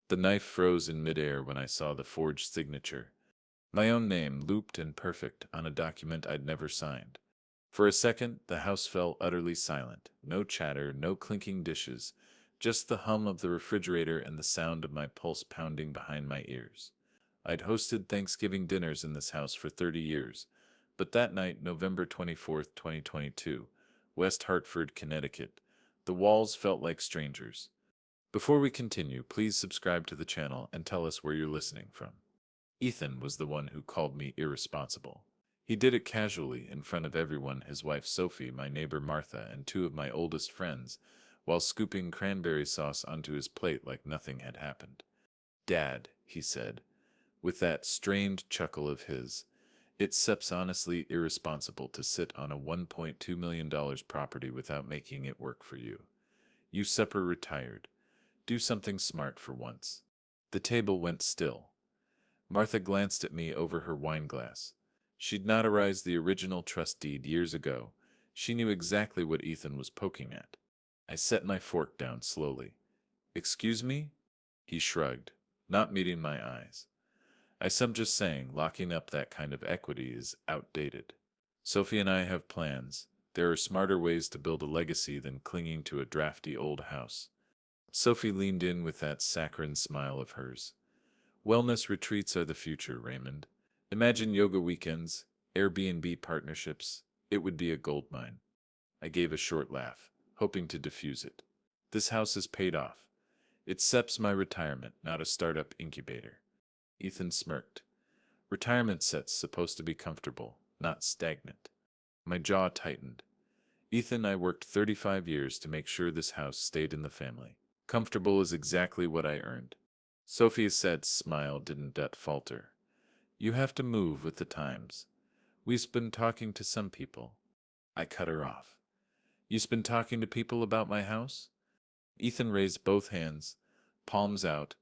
The knife froze in midair when I saw the forged signature. My own name, looped and perfect, on a document I'd never signed. For a second, the house fell utterly silent. No chatter, no clinking dishes, just the hum of the refrigerator and the sound of my pulse pounding behind my ears. I'd hosted Thanksgiving dinners in this house for 30 years, but that night, November 24th, 2022, West Hartford, Connecticut, the walls felt like strangers. Before we continue, please subscribe to the channel and tell us where you're listening from. Ethan was the one who called me irresponsible. He did it casually in front of everyone, his wife Sophie, my neighbor Martha, and two of my oldest friends, while scooping cranberry sauce onto his plate like nothing had happened. "Dad," he said, with that strained chuckle of his, "it's honestly irresponsible to sit on a $1.2 million property without making it work for you. You supper retired. Do something smart for once." The table went still. Martha glanced at me over her wineglass. She'd notarized the original trust deed years ago. She knew exactly what Ethan was poking at. I set my fork down slowly. "Excuse me?" He shrugged, not meeting my eyes. "I'm just saying, locking up that kind of equity is outdated. Sophie and I have plans. There are smarter ways to build a legacy than clinging to a drafty old house." Sophie leaned in with that saccharine smile of hers. "Wellness retreats are the future, Raymond. Imagine yoga weekends, Airbnb partnerships. It would be a goldmine." I gave a short laugh, hoping to diffuse it. "This house is paid off. It SEP's my retirement, not a startup incubator." Ethan smirked. "Retirement set's supposed to be comfortable, not stagnant." My jaw tightened. "Ethan, I worked 35 years to make sure this house stayed in the family. Comfortable is exactly what I earned." Sophia's sad smile didn't falter. "You have to move with the times. We've been talking to some people." I cut her off. "You've been talking to people about my house?" Ethan raised both hands, palms out,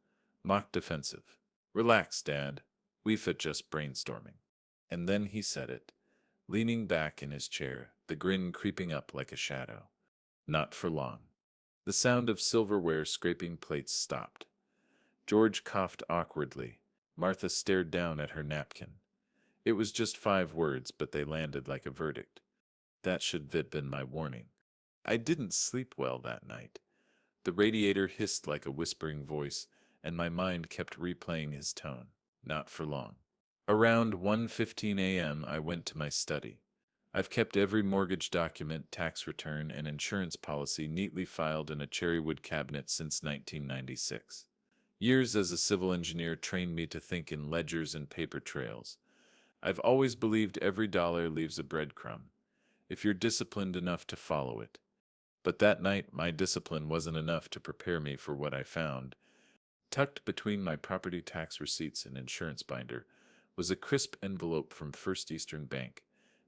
mock defensive. "Relax, Dad. We've just brainstorming." And then he said it, leaning back in his chair, the grin creeping up like a shadow. Not for long. The sound of silverware scraping plates stopped. George coughed awkwardly. Martha stared down at her napkin. It was just 5 words, but they landed like a verdict. That should have been my warning. I didn't sleep well that night. The radiator hissed like a whispering voice, and my mind kept replaying his tone. Not for long. Around 1:15 a.m. I went to my study. I've kept every mortgage document, tax return, and insurance policy neatly filed in a cherrywood cabinet since 1996. Years as a civil engineer trained me to think in ledgers and paper trails. I've always believed every dollar leaves a breadcrumb, if you're disciplined enough to follow it. But that night, my discipline wasn't enough to prepare me for what I found. Tucked between my property tax receipts and insurance binder was a crisp envelope from First Eastern Bank,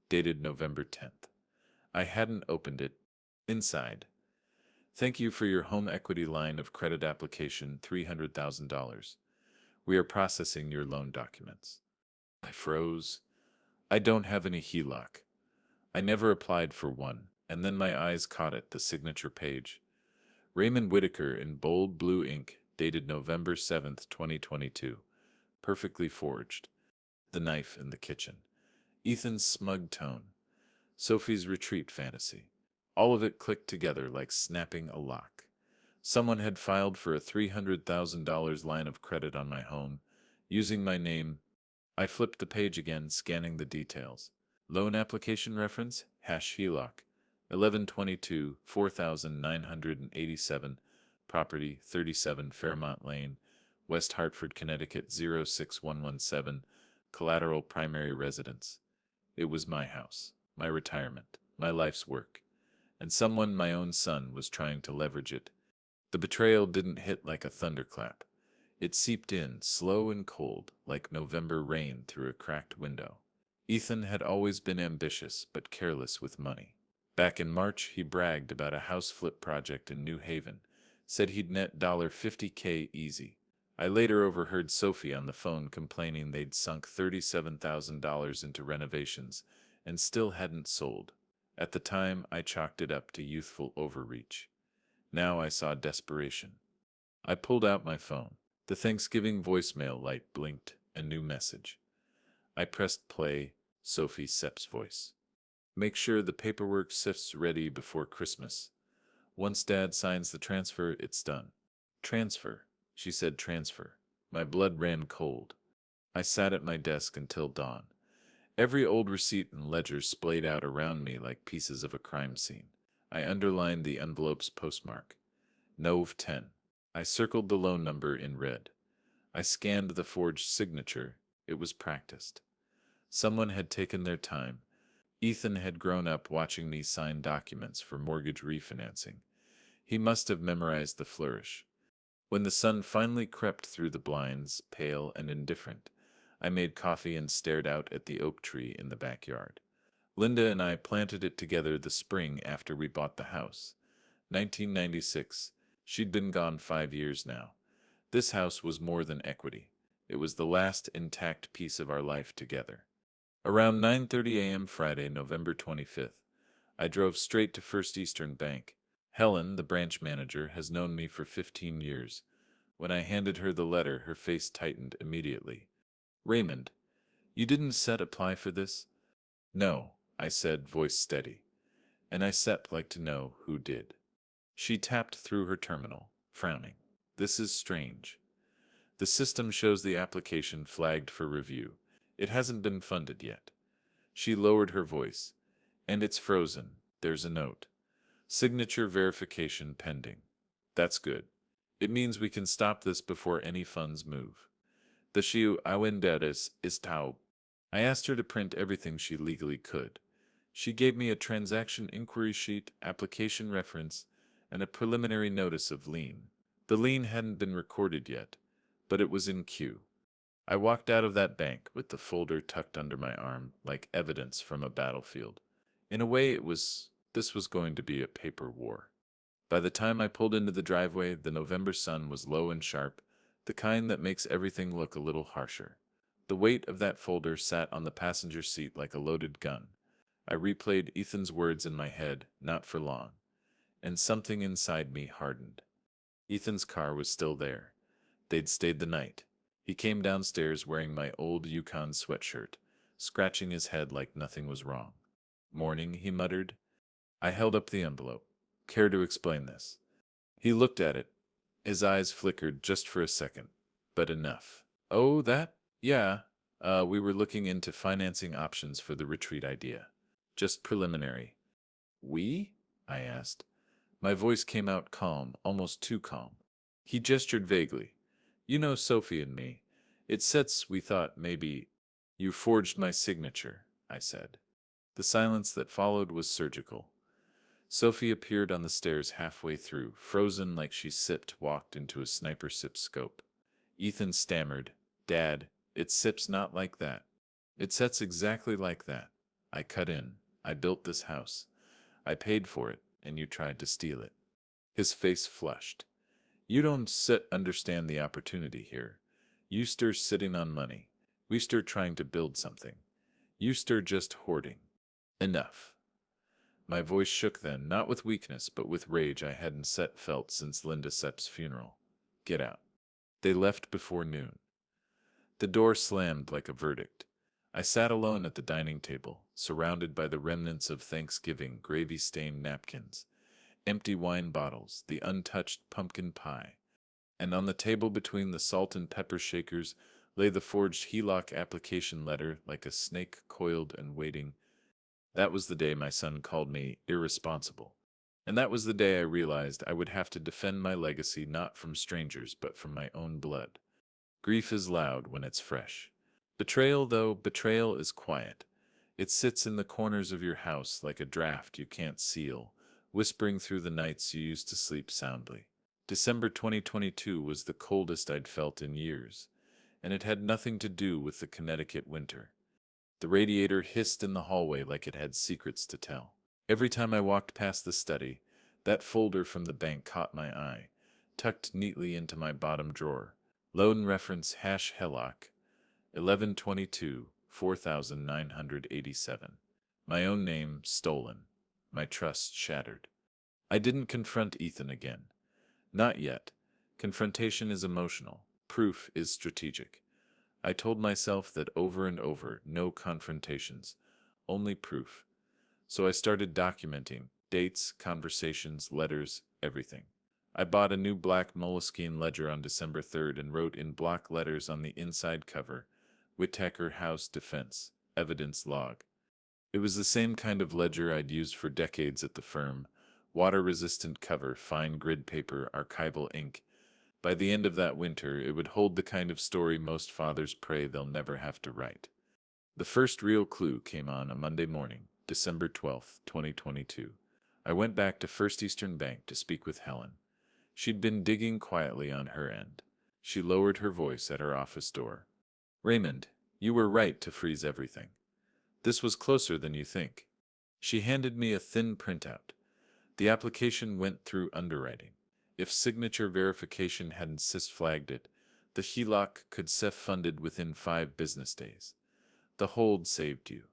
dated November 10th. I hadn't opened it. Inside: "Thank you for your home equity line of credit application, $300,000. We are processing your loan documents." I froze. I don't have any HELOC. I never applied for one, and then my eyes caught it, the signature page. Raymond Whitaker in bold blue ink, dated November 7th, 2022. Perfectly forged. The knife in the kitchen. Ethan's smug tone. Sophie's retreat fantasy. All of it clicked together like snapping a lock. Someone had filed for a $300,000 line of credit on my home, using my name. I flipped the page again, scanning the details. Loan application reference, #HELOC, 1122 4987, property 37 Fairmont Lane, West Hartford, Connecticut 06117, collateral primary residence. It was my house, my retirement, my life's work, and someone, my own son, was trying to leverage it. The betrayal didn't hit like a thunderclap. It seeped in, slow and cold, like November rain through a cracked window. Ethan had always been ambitious but careless with money. Back in March, he bragged about a house flip project in New Haven, said he'd net $50K easy. I later overheard Sophie on the phone complaining they'd sunk $37,000 into renovations and still hadn't sold. At the time, I chalked it up to youthful overreach. Now I saw desperation. I pulled out my phone. The Thanksgiving voicemail light blinked, a new message. I pressed play, Sophie Sepp's voice. Make sure the paperwork sifts ready before Christmas. Once Dad signs the transfer, it's done. Transfer, she said transfer. My blood ran cold. I sat at my desk until dawn. Every old receipt and ledger splayed out around me like pieces of a crime scene. I underlined the envelope's postmark. Nov 10. I circled the loan number in red. I scanned the forged signature. It was practiced. Someone had taken their time. Ethan had grown up watching me sign documents for mortgage refinancing. He must have memorized the flourish. When the sun finally crept through the blinds, pale and indifferent, I made coffee and stared out at the oak tree in the backyard. Linda and I planted it together the spring after we bought the house. 1996. She'd been gone 5 years now. This house was more than equity. It was the last intact piece of our life together. Around 9:30 a.m. Friday, November 25th, I drove straight to First Eastern Bank. Helen, the branch manager, has known me for 15 years. When I handed her the letter, her face tightened immediately. Raymond, you didn't apply for this? No, I said, voice steady. And I like to know who did. She tapped through her terminal, frowning. This is strange. The system shows the application flagged for review. It hasn't been funded yet. She lowered her voice. And it's frozen. There's a note. Signature verification pending. That's good. It means we can stop this before any funds move. The Shiu Awenderes is taub. I asked her to print everything she legally could. She gave me a transaction inquiry sheet, application reference, and a preliminary notice of lien. The lien hadn't been recorded yet, but it was in queue. I walked out of that bank with the folder tucked under my arm like evidence from a battlefield. In a way, this was going to be a paper war. By the time I pulled into the driveway, the November sun was low and sharp, the kind that makes everything look a little harsher. The weight of that folder sat on the passenger seat like a loaded gun. I replayed Ethan's words in my head, not for long, and something inside me hardened. Ethan's car was still there. They'd stayed the night. He came downstairs wearing my old Yukon sweatshirt, scratching his head like nothing was wrong. Morning, he muttered. I held up the envelope. Care to explain this? He looked at it. His eyes flickered just for a second, but enough. Oh, that? Yeah. We were looking into financing options for the retreat idea. Just preliminary. We? I asked. My voice came out calm, almost too calm. He gestured vaguely. You know Sophie and me. We thought maybe. You forged my signature, I said. The silence that followed was surgical. Sophie appeared on the stairs halfway through, frozen like she walked into a sniper scope. Ethan stammered, Dad, it not like that. It sets exactly like that. I cut in. I built this house. I paid for it, and you tried to steal it. His face flushed. You don't understand the opportunity here. You sitting on money. We trying to build something. You just hoarding. Enough. My voice shook then, not with weakness, but with rage I hadn't felt since Linda Sepp's funeral. Get out. They left before noon. The door slammed like a verdict. I sat alone at the dining table, surrounded by the remnants of Thanksgiving gravy-stained napkins, empty wine bottles, the untouched pumpkin pie, and on the table between the salt and pepper shakers lay the forged HELOC application letter like a snake coiled and waiting. That was the day my son called me irresponsible. And that was the day I realized I would have to defend my legacy not from strangers but from my own blood. Grief is loud when it's fresh. Betrayal is quiet. It sits in the corners of your house like a draft you can't seal, whispering through the nights you used to sleep soundly. December 2022 was the coldest I'd felt in years, and it had nothing to do with the Connecticut winter. The radiator hissed in the hallway like it had secrets to tell. Every time I walked past the study, that folder from the bank caught my eye, tucked neatly into my bottom drawer. Loan reference #HELOC 1122 4987. My own name stolen. My trust shattered. I didn't confront Ethan again. Not yet. Confrontation is emotional. Proof is strategic. I told myself that over and over, no confrontations, only proof. So I started documenting dates, conversations, letters, everything. I bought a new black Moleskine ledger on December 3rd and wrote in block letters on the inside cover, Whittaker House Defense, Evidence Log. It was the same kind of ledger I'd used for decades at the firm, water-resistant cover, fine grid paper, archival ink. By the end of that winter, it would hold the kind of story most fathers pray they'll never have to write. The first real clue came on a Monday morning, December 12th, 2022. I went back to First Eastern Bank to speak with Helen. She'd been digging quietly on her end. She lowered her voice at her office door. Raymond, you were right to freeze everything. This was closer than you think. She handed me a thin printout. The application went through underwriting. If signature verification hadn't flagged it, the HELOC could funded within 5 business days. The hold saved you.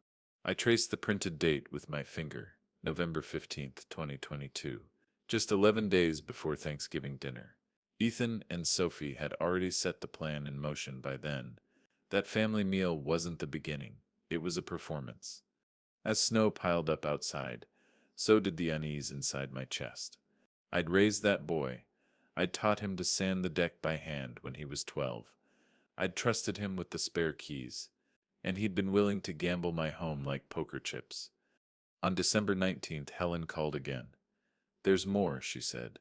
I traced the printed date with my finger, November 15th, 2022, just 11 days before Thanksgiving dinner. Ethan and Sophie had already set the plan in motion by then. That family meal wasn't the beginning, it was a performance. As snow piled up outside, so did the unease inside my chest. I'd raised that boy. I'd taught him to sand the deck by hand when he was 12. I'd trusted him with the spare keys, and he'd been willing to gamble my home like poker chips. On December 19th, Helen called again. There's more, she said.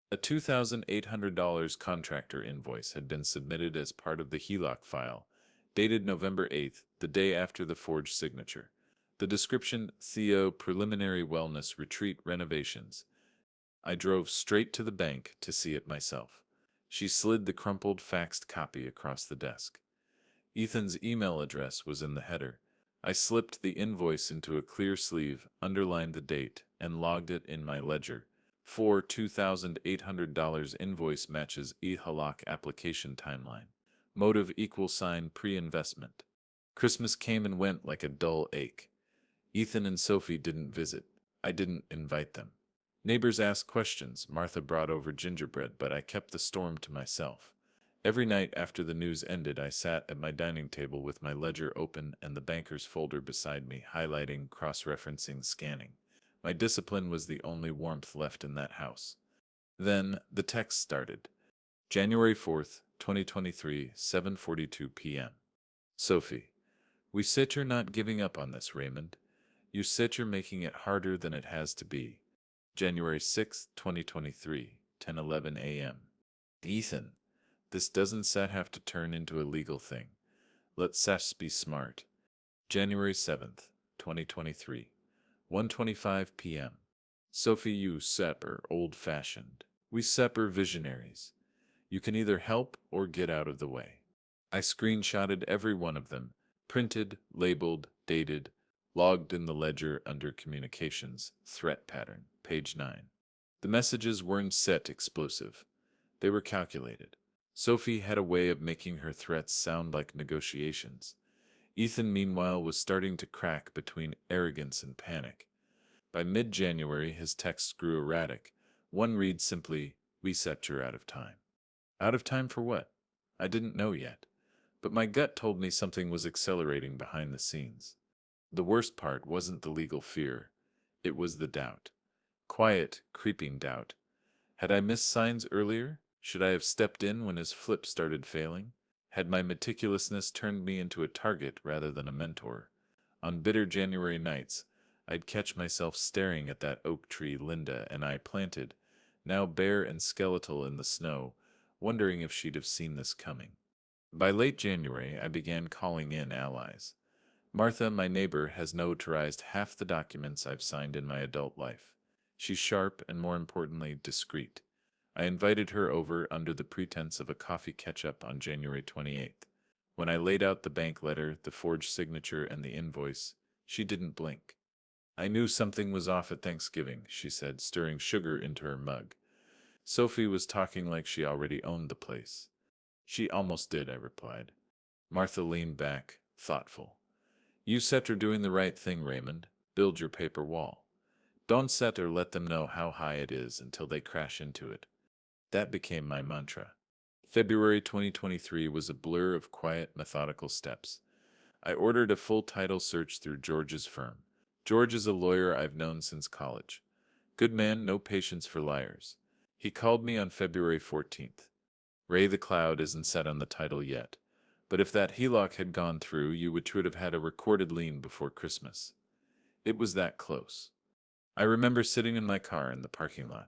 A $2,800 contractor invoice had been submitted as part of the HELOC file, dated November 8th, the day after the forged signature. The description, Theo Preliminary Wellness Retreat Renovations. I drove straight to the bank to see it myself. She slid the crumpled faxed copy across the desk. Ethan's email address was in the header. I slipped the invoice into a clear sleeve, underlined the date, and logged it in my ledger. For $2,800 invoice matches HELOC application timeline. Motive =pre-investment. Christmas came and went like a dull ache. Ethan and Sophie didn't visit. I didn't invite them. Neighbors asked questions. Martha brought over gingerbread, but I kept the storm to myself. Every night after the news ended, I sat at my dining table with my ledger open and the banker's folder beside me, highlighting, cross-referencing, scanning. My discipline was the only warmth left in that house. Then the text started. January 4th, 2023, 7:42 p.m. Sophie, we said you're not giving up on this, Raymond. You said you're making it harder than it has to be. January 6th, 2023, 10:11 a.m. Ethan, this doesn't have to turn into a legal thing. Let's be smart. January 7th, 2023, 1:25 p.m. Sophie, you are old-fashioned. We are visionaries. You can either help or get out of the way. I screenshotted every one of them, printed, labeled, dated, logged in the ledger under Communications, Threat Pattern, page 9. The messages weren't set explosive. They were calculated. Sophie had a way of making her threats sound like negotiations. Ethan, meanwhile, was starting to crack between arrogance and panic. By mid-January, his texts grew erratic. One reads simply, "We said you're out of time." Out of time for what? I didn't know yet. But my gut told me something was accelerating behind the scenes. The worst part wasn't the legal fear. It was the doubt. Quiet, creeping doubt. Had I missed signs earlier? Should I have stepped in when his flip started failing? Had my meticulousness turned me into a target rather than a mentor? On bitter January nights, I'd catch myself staring at that oak tree Linda and I planted, now bare and skeletal in the snow, wondering if she'd have seen this coming. By late January, I began calling in allies. Martha, my neighbor, has notarized half the documents I've signed in my adult life. She's sharp and, more importantly, discreet. I invited her over under the pretense of a coffee catch-up on January 28th. When I laid out the bank letter, the forged signature, and the invoice, she didn't blink. I knew something was off at Thanksgiving, she said, stirring sugar into her mug. Sophie was talking like she already owned the place. She almost did, I replied. Martha leaned back, thoughtful. You said you're doing the right thing, Raymond. Build your paper wall. Don't set or let them know how high it is until they crash into it. That became my mantra. February 2023 was a blur of quiet, methodical steps. I ordered a full title search through George's firm. George is a lawyer I've known since college. Good man, no patience for liars. He called me on February 14th. Ray the Cloud isn't set on the title yet, but if that HELOC had gone through, you would have had a recorded lien before Christmas. It was that close. I remember sitting in my car in the parking lot,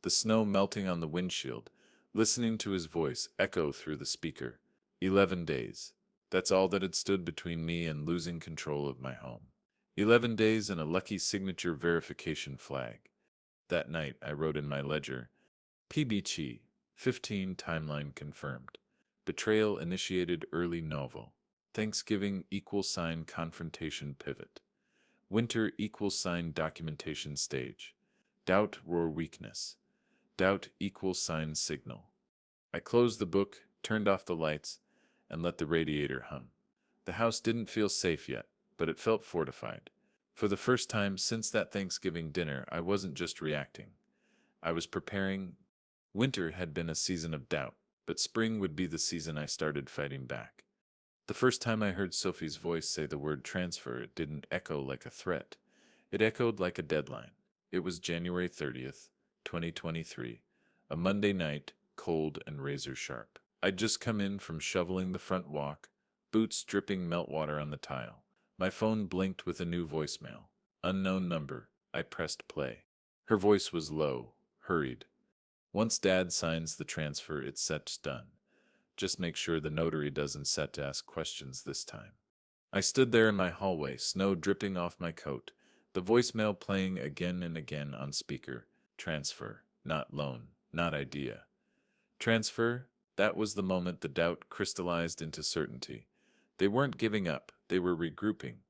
the snow melting on the windshield, listening to his voice echo through the speaker. 11 days. That's all that had stood between me and losing control of my home. 11 days and a lucky signature verification flag. That night I wrote in my ledger, PBC, 15 timeline confirmed. Betrayal initiated early novel. Thanksgiving =, confrontation pivot. Winter =, documentation stage. Doubt roar weakness. Doubt =, signal. I closed the book, turned off the lights, and let the radiator hum. The house didn't feel safe yet, but it felt fortified. For the first time since that Thanksgiving dinner, I wasn't just reacting. I was preparing. Winter had been a season of doubt, but spring would be the season I started fighting back. The first time I heard Sophie's voice say the word transfer, it didn't echo like a threat. It echoed like a deadline. It was January 30th, 2023, a Monday night, cold and razor sharp. I'd just come in from shoveling the front walk, boots dripping meltwater on the tile. My phone blinked with a new voicemail. Unknown number. I pressed play. Her voice was low, hurried. Once Dad signs the transfer, it's set's done. Just make sure the notary doesn't set to ask questions this time. I stood there in my hallway, snow dripping off my coat, the voicemail playing again and again on speaker. Transfer, not loan, not idea. Transfer, that was the moment the doubt crystallized into certainty. They weren't giving up, they were regrouping.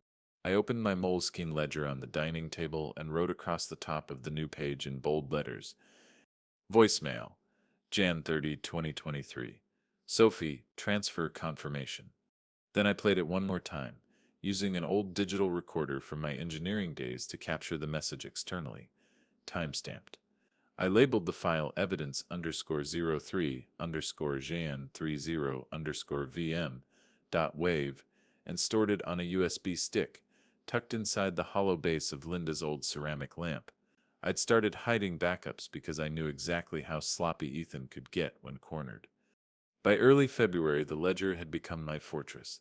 I opened my Moleskine ledger on the dining table and wrote across the top of the new page in bold letters. Voicemail, Jan 30, 2023. Sophie, transfer confirmation. Then I played it one more time, using an old digital recorder from my engineering days to capture the message externally. Timestamped. I labeled the file evidence_03_Jan30_VM.wave and stored it on a USB stick, tucked inside the hollow base of Linda's old ceramic lamp. I'd started hiding backups because I knew exactly how sloppy Ethan could get when cornered. By early February, the ledger had become my fortress.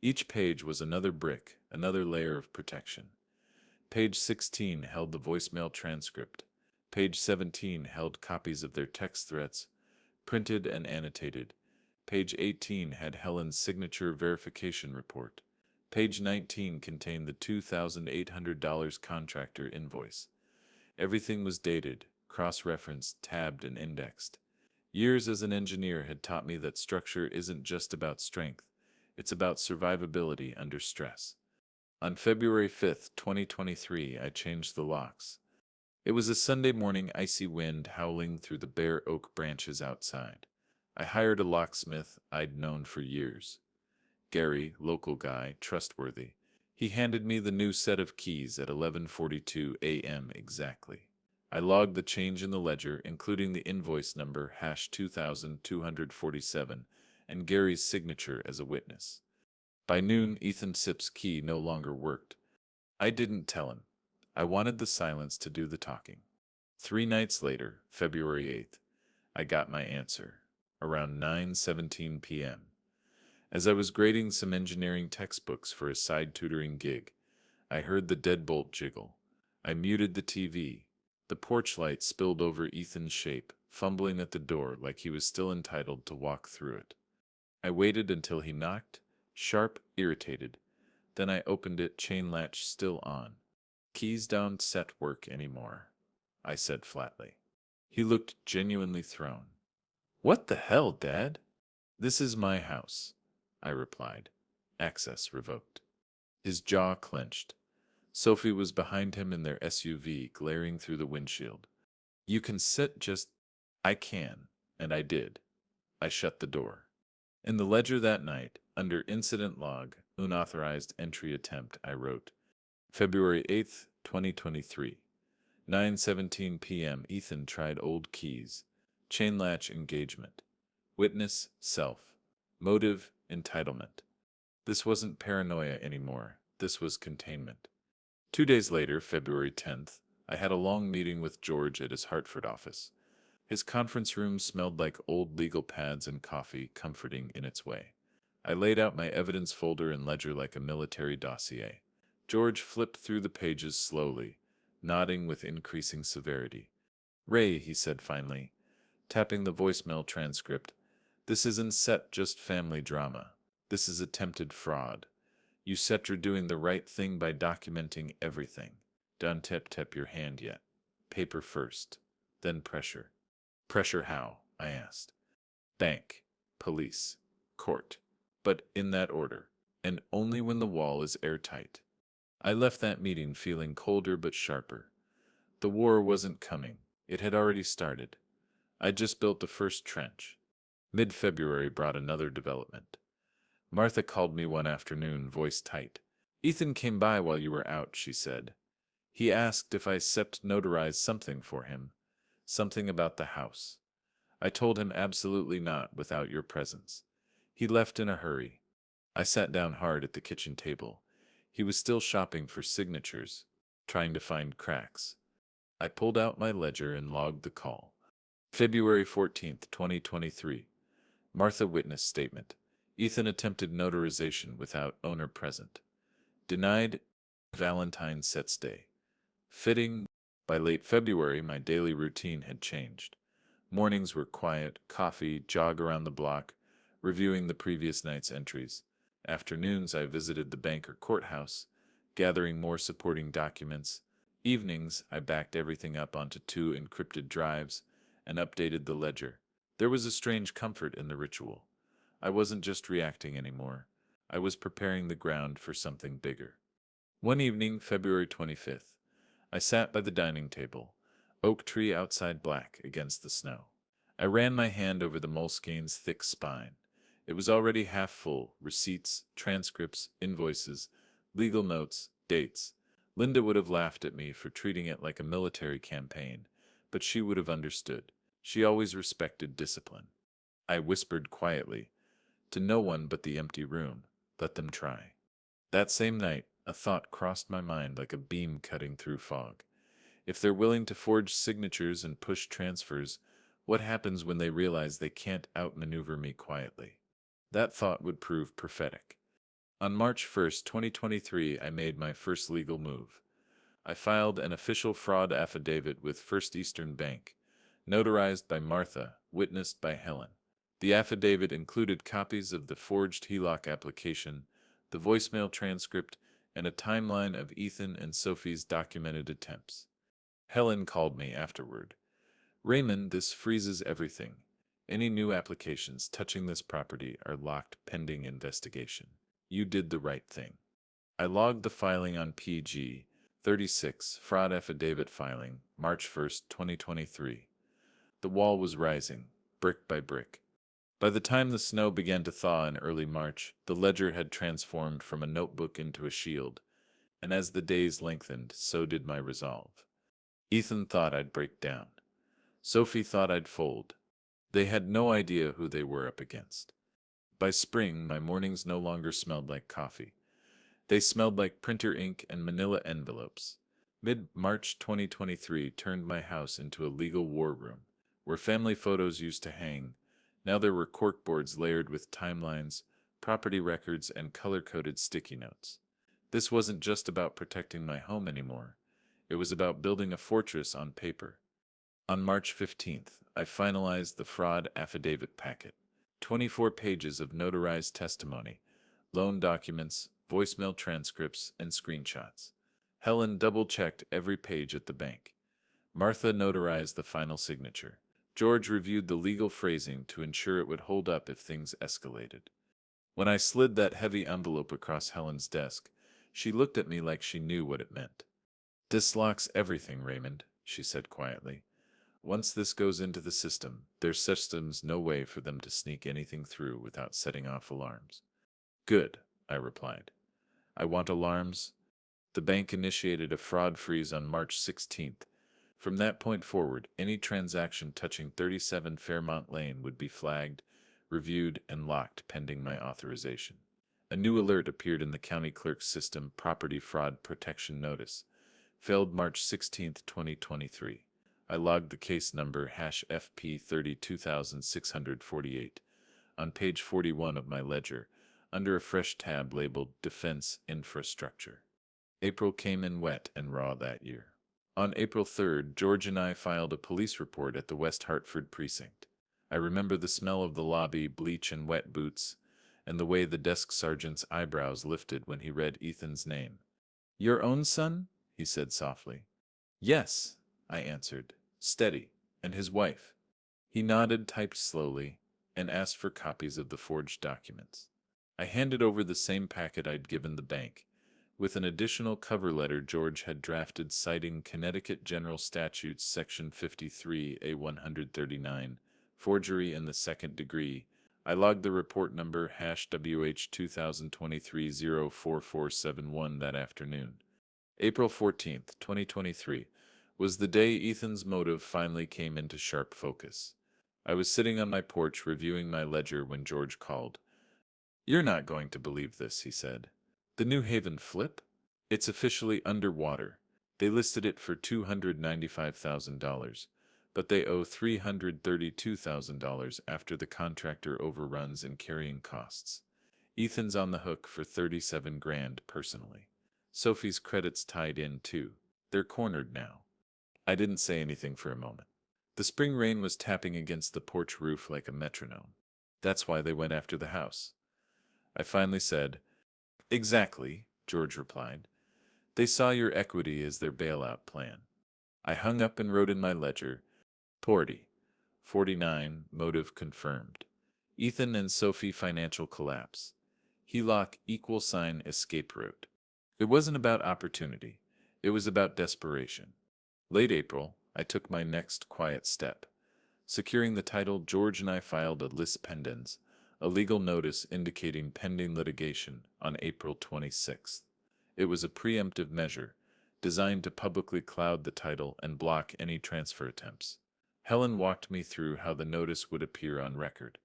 Each page was another brick, another layer of protection. Page 16 held the voicemail transcript. Page 17 held copies of their text threats, printed and annotated. Page 18 had Helen's signature verification report. Page 19 contained the $2,800 contractor invoice. Everything was dated, cross-referenced, tabbed, and indexed. Years as an engineer had taught me that structure isn't just about strength, it's about survivability under stress. On February 5th, 2023, I changed the locks. It was a Sunday morning, icy wind howling through the bare oak branches outside. I hired a locksmith I'd known for years. Gary, local guy, trustworthy. He handed me the new set of keys at 11:42 a.m. exactly. I logged the change in the ledger, including the invoice number #2247 and Gary's signature as a witness. By noon, Ethan Sipp's key no longer worked. I didn't tell him. I wanted the silence to do the talking. 3 nights later, February 8th, I got my answer, around 9:17 p.m. As I was grading some engineering textbooks for a side tutoring gig, I heard the deadbolt jiggle. I muted the TV. The porch light spilled over Ethan's shape, fumbling at the door like he was still entitled to walk through it. I waited until he knocked, sharp, irritated. Then I opened it, chain latch still on. Keys don't set work anymore, I said flatly. He looked genuinely thrown. What the hell, Dad? This is my house, I replied. Access revoked. His jaw clenched. Sophie was behind him in their SUV, glaring through the windshield. You can sit just... I can, and I did. I shut the door. In the ledger that night, under incident log, unauthorized entry attempt, I wrote, February 8th, 2023. 9:17 p.m. Ethan tried old keys. Chain latch engagement. Witness, self. Motive, entitlement. This wasn't paranoia anymore. This was containment. 2 days later, February 10th, I had a long meeting with George at his Hartford office. His conference room smelled like old legal pads and coffee, comforting in its way. I laid out my evidence folder and ledger like a military dossier. George flipped through the pages slowly, nodding with increasing severity. "Ray," he said finally, tapping the voicemail transcript, "this isn't set just family drama. This is attempted fraud. You said you're doing the right thing by documenting everything. Don't tip your hand yet. Paper first, then pressure." "Pressure how?" I asked. "Bank, police, court. But in that order, and only when the wall is airtight." I left that meeting feeling colder but sharper. The war wasn't coming. It had already started. I just built the first trench. Mid-February brought another development. Martha called me one afternoon, voice tight. "Ethan came by while you were out," she said. "He asked if I notarized something for him. Something about the house. I told him absolutely not without your presence. He left in a hurry." I sat down hard at the kitchen table. He was still shopping for signatures, trying to find cracks. I pulled out my ledger and logged the call. February 14th, 2023. Martha witness statement. Ethan attempted notarization without owner present. Denied. Valentine sets day. Fitting. By late February, my daily routine had changed. Mornings were quiet, coffee, jog around the block, reviewing the previous night's entries. Afternoons, I visited the bank or courthouse, gathering more supporting documents. Evenings, I backed everything up onto 2 encrypted drives and updated the ledger. There was a strange comfort in the ritual. I wasn't just reacting anymore. I was preparing the ground for something bigger. One evening, February 25th, I sat by the dining table, oak tree outside black against the snow. I ran my hand over the Moleskine's thick spine. It was already half full: receipts, transcripts, invoices, legal notes, dates. Linda would have laughed at me for treating it like a military campaign, but she would have understood. She always respected discipline. I whispered quietly, to no one but the empty room, "Let them try." That same night, a thought crossed my mind like a beam cutting through fog. If they're willing to forge signatures and push transfers, what happens when they realize they can't outmaneuver me quietly? That thought would prove prophetic. On March 1st, 2023, I made my first legal move. I filed an official fraud affidavit with First Eastern Bank, notarized by Martha, witnessed by Helen. The affidavit included copies of the forged HELOC application, the voicemail transcript, and a timeline of Ethan and Sophie's documented attempts. Helen called me afterward. "Raymond, this freezes everything. Any new applications touching this property are locked pending investigation. You did the right thing." I logged the filing on PG 36, fraud affidavit filing, March 1st, 2023. The wall was rising, brick by brick. By the time the snow began to thaw in early March, the ledger had transformed from a notebook into a shield, and as the days lengthened, so did my resolve. Ethan thought I'd break down. Sophie thought I'd fold. They had no idea who they were up against. By spring, my mornings no longer smelled like coffee. They smelled like printer ink and manila envelopes. Mid-March 2023 turned my house into a legal war room. Where family photos used to hang, now there were corkboards layered with timelines, property records, and color-coded sticky notes. This wasn't just about protecting my home anymore. It was about building a fortress on paper. On March 15th, I finalized the fraud affidavit packet. 24 pages of notarized testimony, loan documents, voicemail transcripts, and screenshots. Helen double-checked every page at the bank. Martha notarized the final signature. George reviewed the legal phrasing to ensure it would hold up if things escalated. When I slid that heavy envelope across Helen's desk, she looked at me like she knew what it meant. "This locks everything, Raymond," she said quietly. "Once this goes into the system, there's systems no way for them to sneak anything through without setting off alarms." "Good," I replied. "I want alarms." The bank initiated a fraud freeze on March 16th. From that point forward, any transaction touching 37 Fairmont Lane would be flagged, reviewed, and locked pending my authorization. A new alert appeared in the county clerk's system: property fraud protection notice. Failed March 16, 2023. I logged the case number #FP 32648 on page 41 of my ledger, under a fresh tab labeled Defense Infrastructure. April came in wet and raw that year. On April 3rd, George and I filed a police report at the West Hartford precinct. I remember the smell of the lobby, bleach and wet boots, and the way the desk sergeant's eyebrows lifted when he read Ethan's name. "Your own son?" he said softly. "Yes," I answered, steady. "And his wife?" He nodded, typed slowly, and asked for copies of the forged documents. I handed over the same packet I'd given the bank, with an additional cover letter George had drafted citing Connecticut General Statutes Section 53A 139, forgery in the second degree. I logged the report number #WH 2023-04471 that afternoon. April 14th, 2023, was the day Ethan's motive finally came into sharp focus. I was sitting on my porch reviewing my ledger when George called. "You're not going to believe this," he said. "The New Haven flip? It's officially underwater. They listed it for $295,000, but they owe $332,000 after the contractor overruns and carrying costs. Ethan's on the hook for $37,000 personally. Sophie's credit's tied in too. They're cornered now." I didn't say anything for a moment. The spring rain was tapping against the porch roof like a metronome. "That's why they went after the house," I finally said. "Exactly," George replied. "They saw your equity as their bailout plan." I hung up and wrote in my ledger, "Porty, 49, motive confirmed. Ethan and Sophie financial collapse. HELOC = escape route." It wasn't about opportunity. It was about desperation. Late April, I took my next quiet step. Securing the title, George and I filed a lis pendens, a legal notice indicating pending litigation, on April 26th. It was a preemptive measure, designed to publicly cloud the title and block any transfer attempts. Helen walked me through how the notice would appear on record.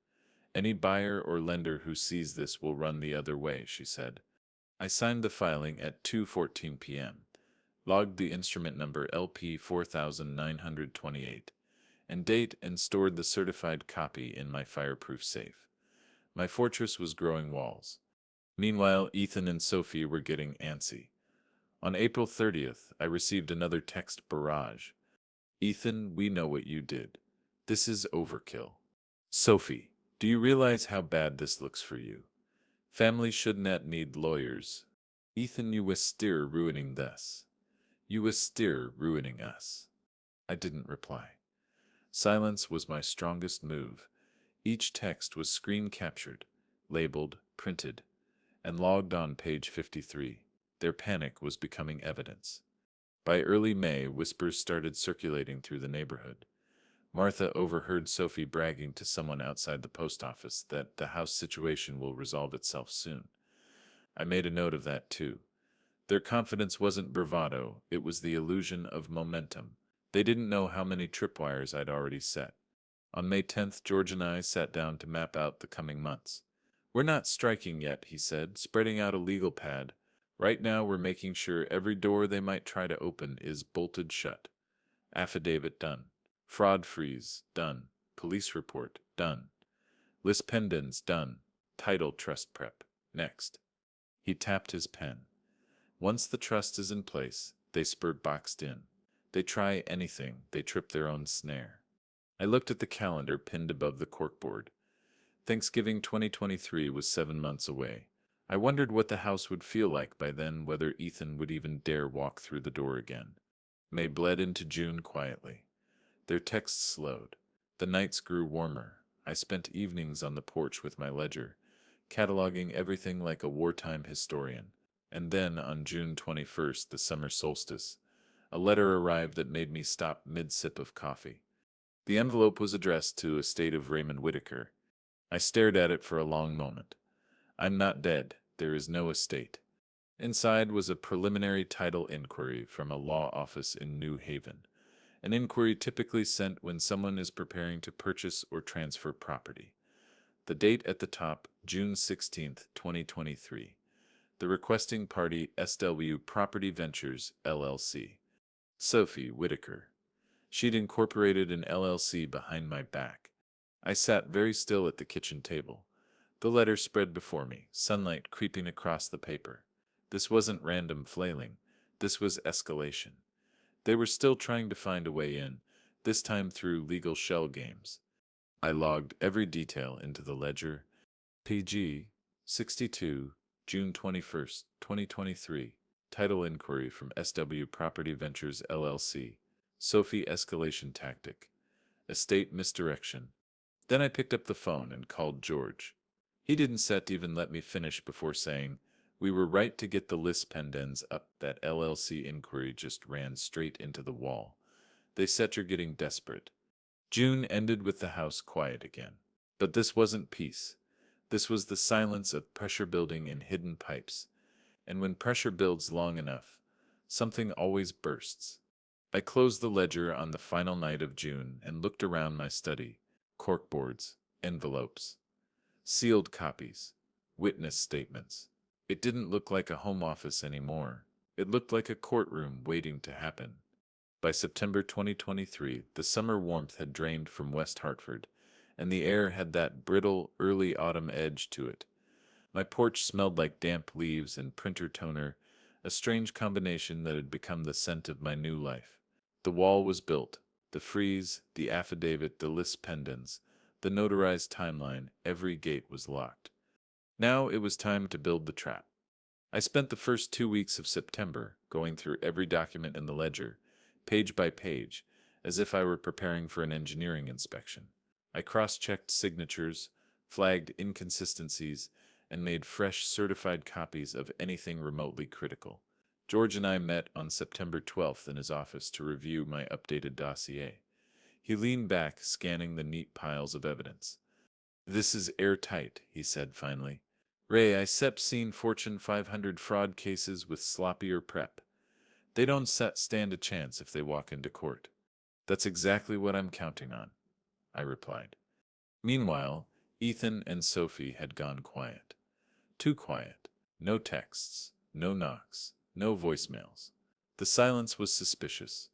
"Any buyer or lender who sees this will run the other way," she said. I signed the filing at 2:14 p.m., logged the instrument number LP 4928, and date, and stored the certified copy in my fireproof safe. My fortress was growing walls. Meanwhile, Ethan and Sophie were getting antsy. On April 30th, I received another text barrage. "Ethan, we know what you did. This is overkill. Sophie, do you realize how bad this looks for you? Family shouldn't need lawyers. Ethan, you was still ruining this. You was still ruining us." I didn't reply. Silence was my strongest move. Each text was screen captured, labeled, printed, and logged on page 53. Their panic was becoming evidence. By early May, whispers started circulating through the neighborhood. Martha overheard Sophie bragging to someone outside the post office that the house situation will resolve itself soon. I made a note of that too. Their confidence wasn't bravado, it was the illusion of momentum. They didn't know how many tripwires I'd already set. On May 10th, George and I sat down to map out the coming months. "We're not striking yet," he said, spreading out a legal pad. "Right now we're making sure every door they might try to open is bolted shut. Affidavit done. Fraud freeze done. Police report done. Lis pendens done. Title trust prep next." He tapped his pen. "Once the trust is in place, they spurt boxed in. They try anything, they trip their own snare." I looked at the calendar pinned above the corkboard. Thanksgiving 2023 was 7 months away. I wondered what the house would feel like by then, whether Ethan would even dare walk through the door again. May bled into June quietly. Their texts slowed. The nights grew warmer. I spent evenings on the porch with my ledger, cataloging everything like a wartime historian. And then, on June 21st, the summer solstice, a letter arrived that made me stop mid-sip of coffee. The envelope was addressed to Estate of Raymond Whitaker. I stared at it for a long moment. "I'm not dead. There is no estate." Inside was a preliminary title inquiry from a law office in New Haven, an inquiry typically sent when someone is preparing to purchase or transfer property. The date at the top, June 16th, 2023. The requesting party, SW Property Ventures, LLC. Sophie Whitaker. She'd incorporated an LLC behind my back. I sat very still at the kitchen table. The letter spread before me, sunlight creeping across the paper. This wasn't random flailing. This was escalation. They were still trying to find a way in, this time through legal shell games. I logged every detail into the ledger. PG 62, June 21st, 2023. Title inquiry from SW Property Ventures LLC. Sophie escalation tactic. Estate misdirection. Then I picked up the phone and called George. He didn't even let me finish before saying, "We were right to get the list pendens up. That LLC inquiry just ran straight into the wall. They said you're getting desperate." June ended with the house quiet again. But this wasn't peace. This was the silence of pressure building in hidden pipes. And when pressure builds long enough, something always bursts. I closed the ledger on the final night of June and looked around my study. Corkboards, envelopes, sealed copies, witness statements. It didn't look like a home office anymore. It looked like a courtroom waiting to happen. By September 2023, the summer warmth had drained from West Hartford, and the air had that brittle, early autumn edge to it. My porch smelled like damp leaves and printer toner, a strange combination that had become the scent of my new life. The wall was built. The frieze, the affidavit, the list pendens, the notarized timeline, every gate was locked. Now it was time to build the trap. I spent the first 2 weeks of September going through every document in the ledger, page by page, as if I were preparing for an engineering inspection. I cross-checked signatures, flagged inconsistencies, and made fresh certified copies of anything remotely critical. George and I met on September 12th in his office to review my updated dossier. He leaned back, scanning the neat piles of evidence. "This is airtight," he said finally. "Ray, I seen Fortune 500 fraud cases with sloppier prep. They don't stand a chance if they walk into court." "That's exactly what I'm counting on," I replied. Meanwhile, Ethan and Sophie had gone quiet. Too quiet. No texts, no knocks, no voicemails. The silence was suspicious,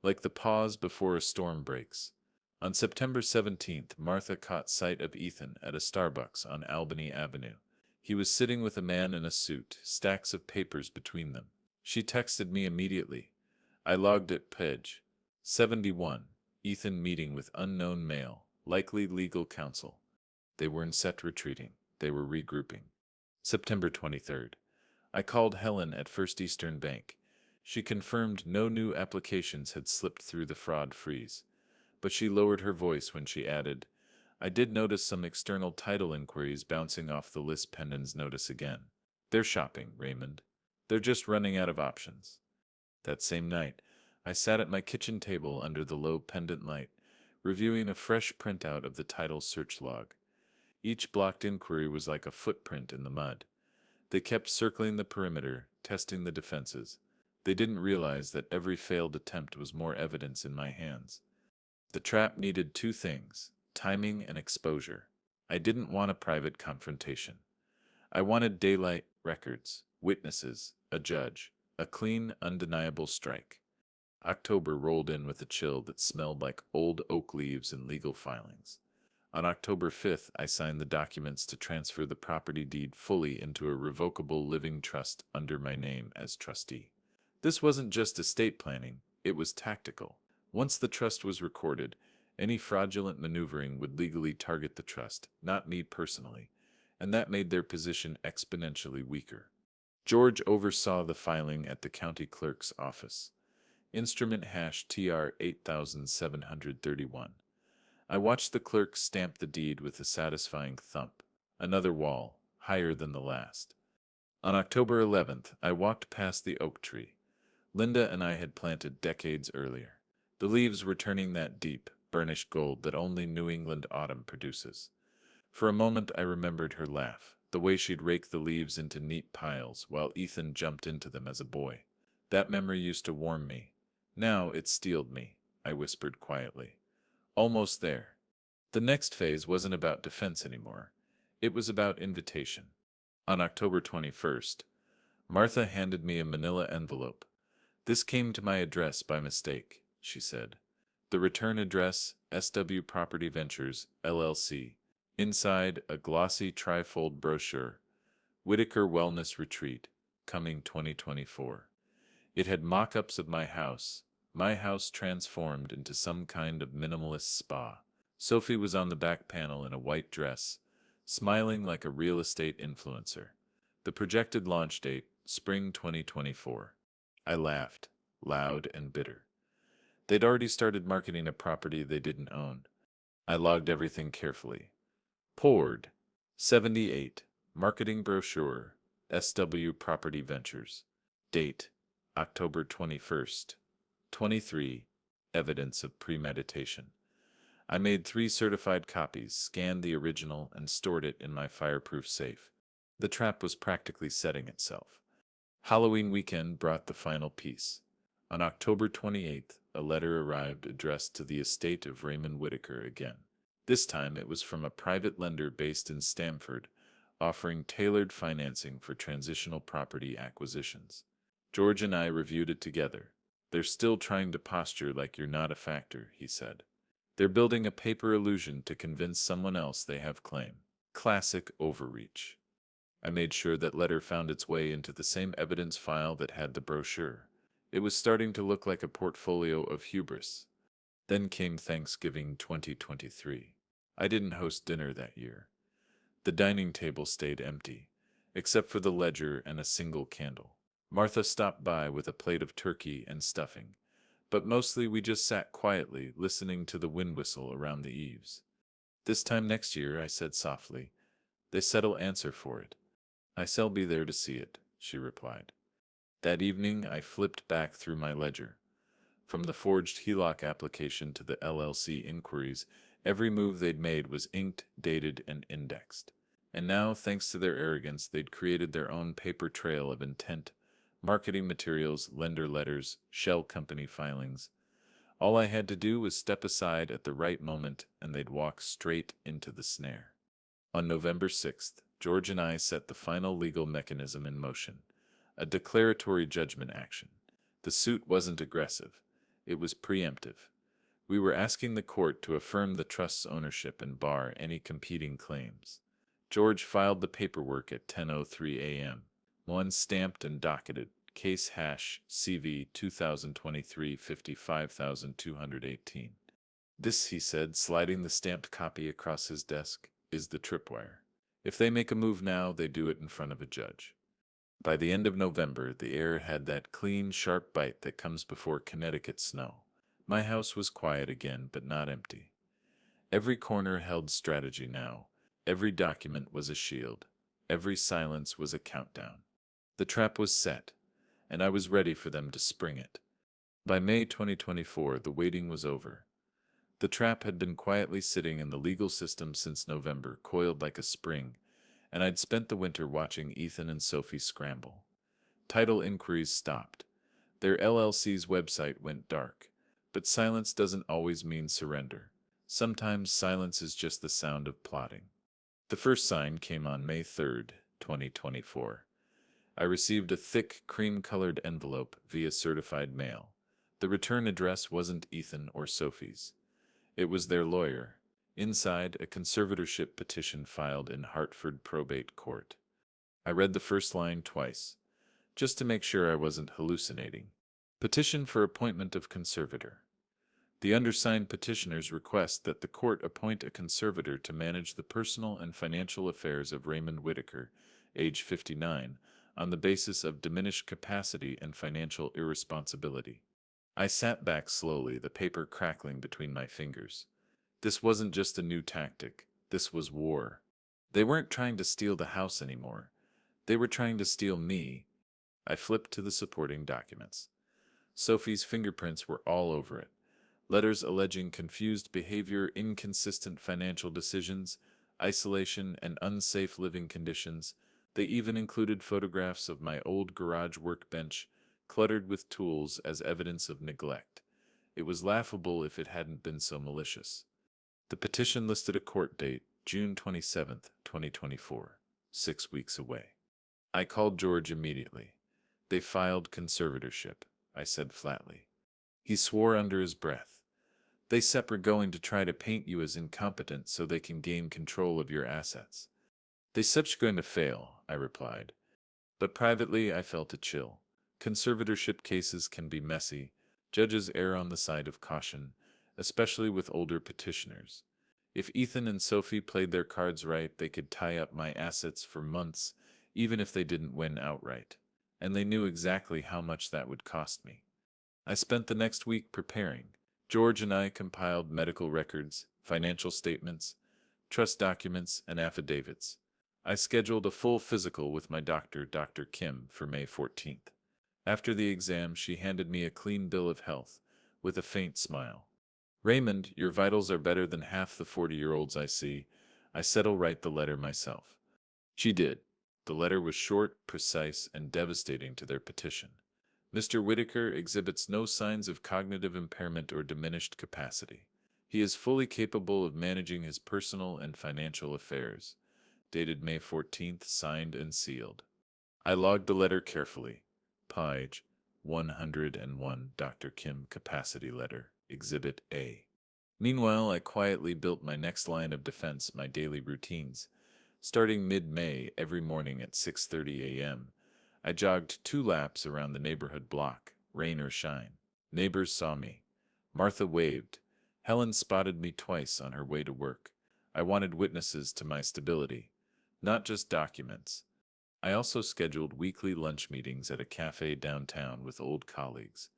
like the pause before a storm breaks. On September 17th, Martha caught sight of Ethan at a Starbucks on Albany Avenue. He was sitting with a man in a suit, stacks of papers between them. She texted me immediately. I logged at page 71, Ethan meeting with unknown male, likely legal counsel. They weren't set retreating, they were regrouping. September 23rd. I called Helen at First Eastern Bank. She confirmed no new applications had slipped through the fraud freeze, but she lowered her voice when she added, "I did notice some external title inquiries bouncing off the list pendens notice again. They're shopping, Raymond. They're just running out of options." That same night, I sat at my kitchen table under the low pendant light, reviewing a fresh printout of the title search log. Each blocked inquiry was like a footprint in the mud. They kept circling the perimeter, testing the defenses. They didn't realize that every failed attempt was more evidence in my hands. The trap needed two things: timing and exposure. I didn't want a private confrontation. I wanted daylight, records, witnesses, a judge, a clean, undeniable strike. October rolled in with a chill that smelled like old oak leaves and legal filings. On October 5th, I signed the documents to transfer the property deed fully into a revocable living trust under my name as trustee. This wasn't just estate planning, it was tactical. Once the trust was recorded, any fraudulent maneuvering would legally target the trust, not me personally, and that made their position exponentially weaker. George oversaw the filing at the county clerk's office. Instrument hash TR 8731. I watched the clerk stamp the deed with a satisfying thump. Another wall, higher than the last. On October 11th, I walked past the oak tree Linda and I had planted decades earlier. The leaves were turning that deep, burnished gold that only New England autumn produces. For a moment I remembered her laugh, the way she'd rake the leaves into neat piles while Ethan jumped into them as a boy. That memory used to warm me. Now it steeled me, I whispered quietly. Almost there. The next phase wasn't about defense anymore. It was about invitation. On October 21st, Martha handed me a manila envelope. "This came to my address by mistake," she said. The return address, SW Property Ventures, LLC. Inside, a glossy trifold brochure, Whitaker Wellness Retreat, coming 2024. It had mock-ups of my house transformed into some kind of minimalist spa. Sophie was on the back panel in a white dress, smiling like a real estate influencer. The projected launch date, spring 2024. I laughed, loud and bitter. They'd already started marketing a property they didn't own. I logged everything carefully. Poured. 78. Marketing brochure. SW Property Ventures. Date. October 21st. 23. Evidence of premeditation. I made 3 certified copies, scanned the original, and stored it in my fireproof safe. The trap was practically setting itself. Halloween weekend brought the final piece. On October 28th, a letter arrived addressed to the estate of Raymond Whitaker again. This time it was from a private lender based in Stamford, offering tailored financing for transitional property acquisitions. George and I reviewed it together. "They're still trying to posture like you're not a factor," he said. "They're building a paper illusion to convince someone else they have claim." Classic overreach. I made sure that letter found its way into the same evidence file that had the brochure. It was starting to look like a portfolio of hubris. Then came Thanksgiving 2023. I didn't host dinner that year. The dining table stayed empty, except for the ledger and a single candle. Martha stopped by with a plate of turkey and stuffing, but mostly we just sat quietly, listening to the wind whistle around the eaves. "This time next year," I said softly, "they set'll answer for it." "I shall be there to see it," she replied. That evening I flipped back through my ledger. From the forged HELOC application to the LLC inquiries, every move they'd made was inked, dated, and indexed. And now, thanks to their arrogance, they'd created their own paper trail of intent, marketing materials, lender letters, shell company filings. All I had to do was step aside at the right moment, and they'd walk straight into the snare. On November 6th, George and I set the final legal mechanism in motion, a declaratory judgment action. The suit wasn't aggressive. It was preemptive. We were asking the court to affirm the trust's ownership and bar any competing claims. George filed the paperwork at 10:03 a.m. One stamped and docketed, case hash CV 2023 55218. "This," he said, sliding the stamped copy across his desk, "is the tripwire. If they make a move now, they do it in front of a judge." By the end of November, the air had that clean, sharp bite that comes before Connecticut snow. My house was quiet again, but not empty. Every corner held strategy now. Every document was a shield. Every silence was a countdown. The trap was set, and I was ready for them to spring it. By May 2024, the waiting was over. The trap had been quietly sitting in the legal system since November, coiled like a spring, and I'd spent the winter watching Ethan and Sophie scramble. Title inquiries stopped. Their LLC's website went dark. But silence doesn't always mean surrender. Sometimes silence is just the sound of plotting. The first sign came on May 3rd, 2024. I received a thick, cream-colored envelope via certified mail. The return address wasn't Ethan or Sophie's. It was their lawyer. Inside, a conservatorship petition filed in Hartford probate court. I read the first line twice, just to make sure I wasn't hallucinating. Petition for appointment of conservator. The undersigned petitioners request that the court appoint a conservator to manage the personal and financial affairs of Raymond Whitaker, age 59, on the basis of diminished capacity and financial irresponsibility. I sat back slowly, the paper crackling between my fingers. This wasn't just a new tactic. This was war. They weren't trying to steal the house anymore. They were trying to steal me. I flipped to the supporting documents. Sophie's fingerprints were all over it. Letters alleging confused behavior, inconsistent financial decisions, isolation, and unsafe living conditions. They even included photographs of my old garage workbench, cluttered with tools as evidence of neglect. It was laughable if it hadn't been so malicious. The petition listed a court date, June 27th, 2024. 6 weeks away. I called George immediately. They filed conservatorship, I said flatly. He swore under his breath. They were going to try to paint you as incompetent so they can gain control of your assets. They are going to fail, I replied. But privately I felt a chill. Conservatorship cases can be messy. Judges err on the side of caution, especially with older petitioners. If Ethan and Sophie played their cards right, they could tie up my assets for months, even if they didn't win outright. And they knew exactly how much that would cost me. I spent the next week preparing. George and I compiled medical records, financial statements, trust documents, and affidavits. I scheduled a full physical with my doctor, Dr. Kim, for May 14th. After the exam, she handed me a clean bill of health, with a faint smile. Raymond, your vitals are better than half the 40-year-olds I see. I said I'll write the letter myself. She did. The letter was short, precise, and devastating to their petition. Mr. Whitaker exhibits no signs of cognitive impairment or diminished capacity. He is fully capable of managing his personal and financial affairs. Dated May 14th, signed and sealed. I logged the letter carefully. Page 101, Dr. Kim Capacity Letter, Exhibit A. Meanwhile, I quietly built my next line of defense, my daily routines. Starting mid-May, every morning at 6:30 a.m., I jogged 2 laps around the neighborhood block, rain or shine. Neighbors saw me. Martha waved. Helen spotted me twice on her way to work. I wanted witnesses to my stability, not just documents. I also scheduled weekly lunch meetings at a cafe downtown with old colleagues.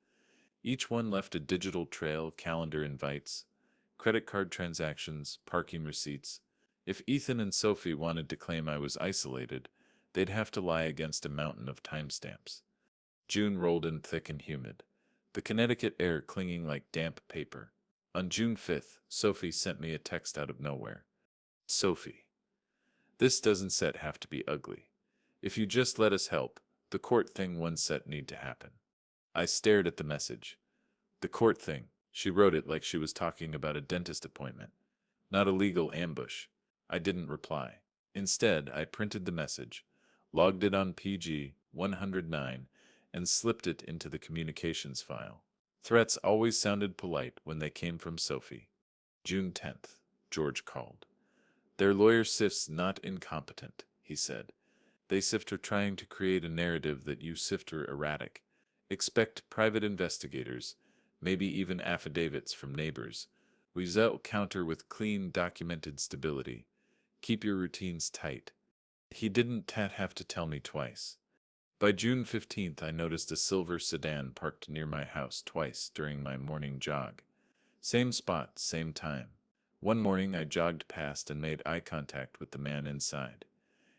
Each one left a digital trail, calendar invites, credit card transactions, parking receipts. If Ethan and Sophie wanted to claim I was isolated, they'd have to lie against a mountain of timestamps. June rolled in thick and humid, the Connecticut air clinging like damp paper. On June 5th, Sophie sent me a text out of nowhere. Sophie, this doesn't have to be ugly. If you just let us help, the court thing one set need to happen. I stared at the message. The court thing. She wrote it like she was talking about a dentist appointment, not a legal ambush. I didn't reply. Instead, I printed the message, logged it on PG 109, and slipped it into the communications file. Threats always sounded polite when they came from Sophie. June 10th, George called. Their lawyer sifts not incompetent, he said. They sift are trying to create a narrative that you sift are erratic. Expect private investigators, maybe even affidavits from neighbors. We will counter with clean, documented stability. Keep your routines tight. He didn't have to tell me twice. By June 15th, I noticed a silver sedan parked near my house twice during my morning jog. Same spot, same time. One morning, I jogged past and made eye contact with the man inside.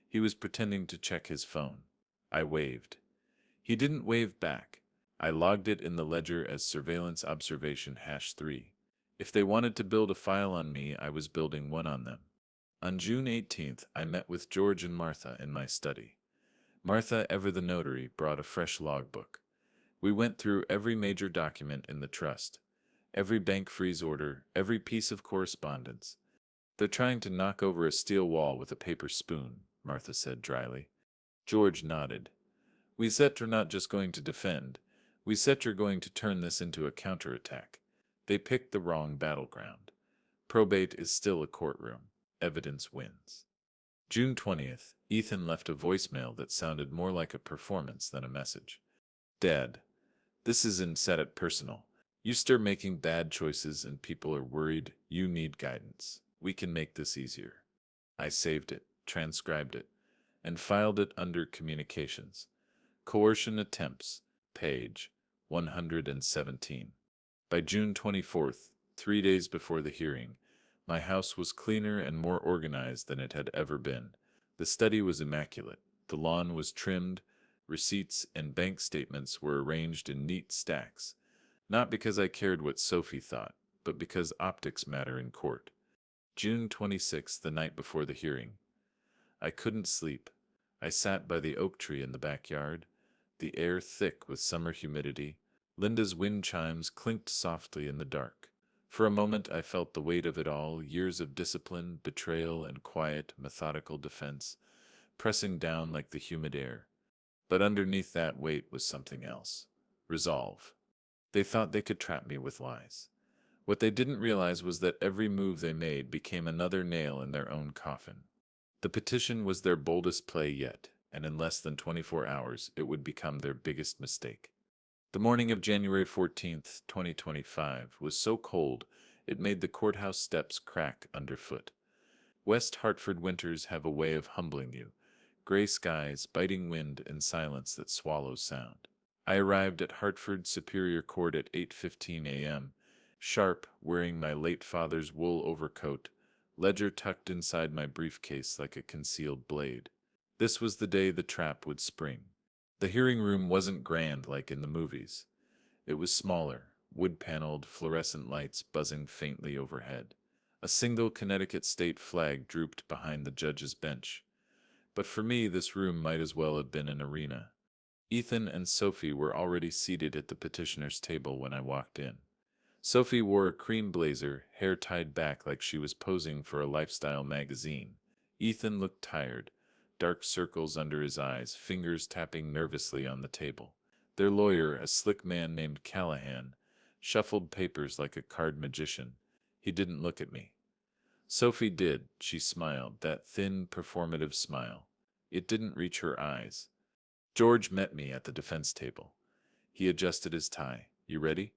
He was pretending to check his phone. I waved. He didn't wave back. I logged it in the ledger as surveillance observation #3. If they wanted to build a file on me, I was building one on them. On June 18th, I met with George and Martha in my study. Martha, ever the notary, brought a fresh logbook. We went through every major document in the trust, every bank freeze order, every piece of correspondence. They're trying to knock over a steel wall with a paper spoon, Martha said dryly. George nodded. We are not just going to defend. We are going to turn this into a counterattack. They picked the wrong battleground. Probate is still a courtroom. Evidence wins. June 20th, Ethan left a voicemail that sounded more like a performance than a message. Dad, this isn't set it personal. You start making bad choices and people are worried. You need guidance. We can make this easier. I saved it, transcribed it, and filed it under communications. Coercion attempts, page 117. By June 24th, 3 days before the hearing, my house was cleaner and more organized than it had ever been. The study was immaculate. The lawn was trimmed. Receipts and bank statements were arranged in neat stacks. Not because I cared what Sophie thought, but because optics matter in court. June 26th, the night before the hearing. I couldn't sleep. I sat by the oak tree in the backyard, the air thick with summer humidity. Linda's wind chimes clinked softly in the dark. For a moment I felt the weight of it all, years of discipline, betrayal, and quiet, methodical defense, pressing down like the humid air. But underneath that weight was something else. Resolve. They thought they could trap me with lies. What they didn't realize was that every move they made became another nail in their own coffin. The petition was their boldest play yet, and in less than 24 hours it would become their biggest mistake. The morning of January 14th, 2025, was so cold it made the courthouse steps crack underfoot. West Hartford winters have a way of humbling you. Gray skies, biting wind, and silence that swallows sound. I arrived at Hartford Superior Court at 8:15 a.m., sharp, wearing my late father's wool overcoat, ledger tucked inside my briefcase like a concealed blade. This was the day the trap would spring. The hearing room wasn't grand like in the movies. It was smaller, wood-paneled, fluorescent lights buzzing faintly overhead. A single Connecticut state flag drooped behind the judge's bench. But for me, this room might as well have been an arena. Ethan and Sophie were already seated at the petitioner's table when I walked in. Sophie wore a cream blazer, hair tied back like she was posing for a lifestyle magazine. Ethan looked tired, dark circles under his eyes, fingers tapping nervously on the table. Their lawyer, a slick man named Callahan, shuffled papers like a card magician. He didn't look at me. Sophie did. She smiled, that thin, performative smile. It didn't reach her eyes. George met me at the defense table. He adjusted his tie. You ready?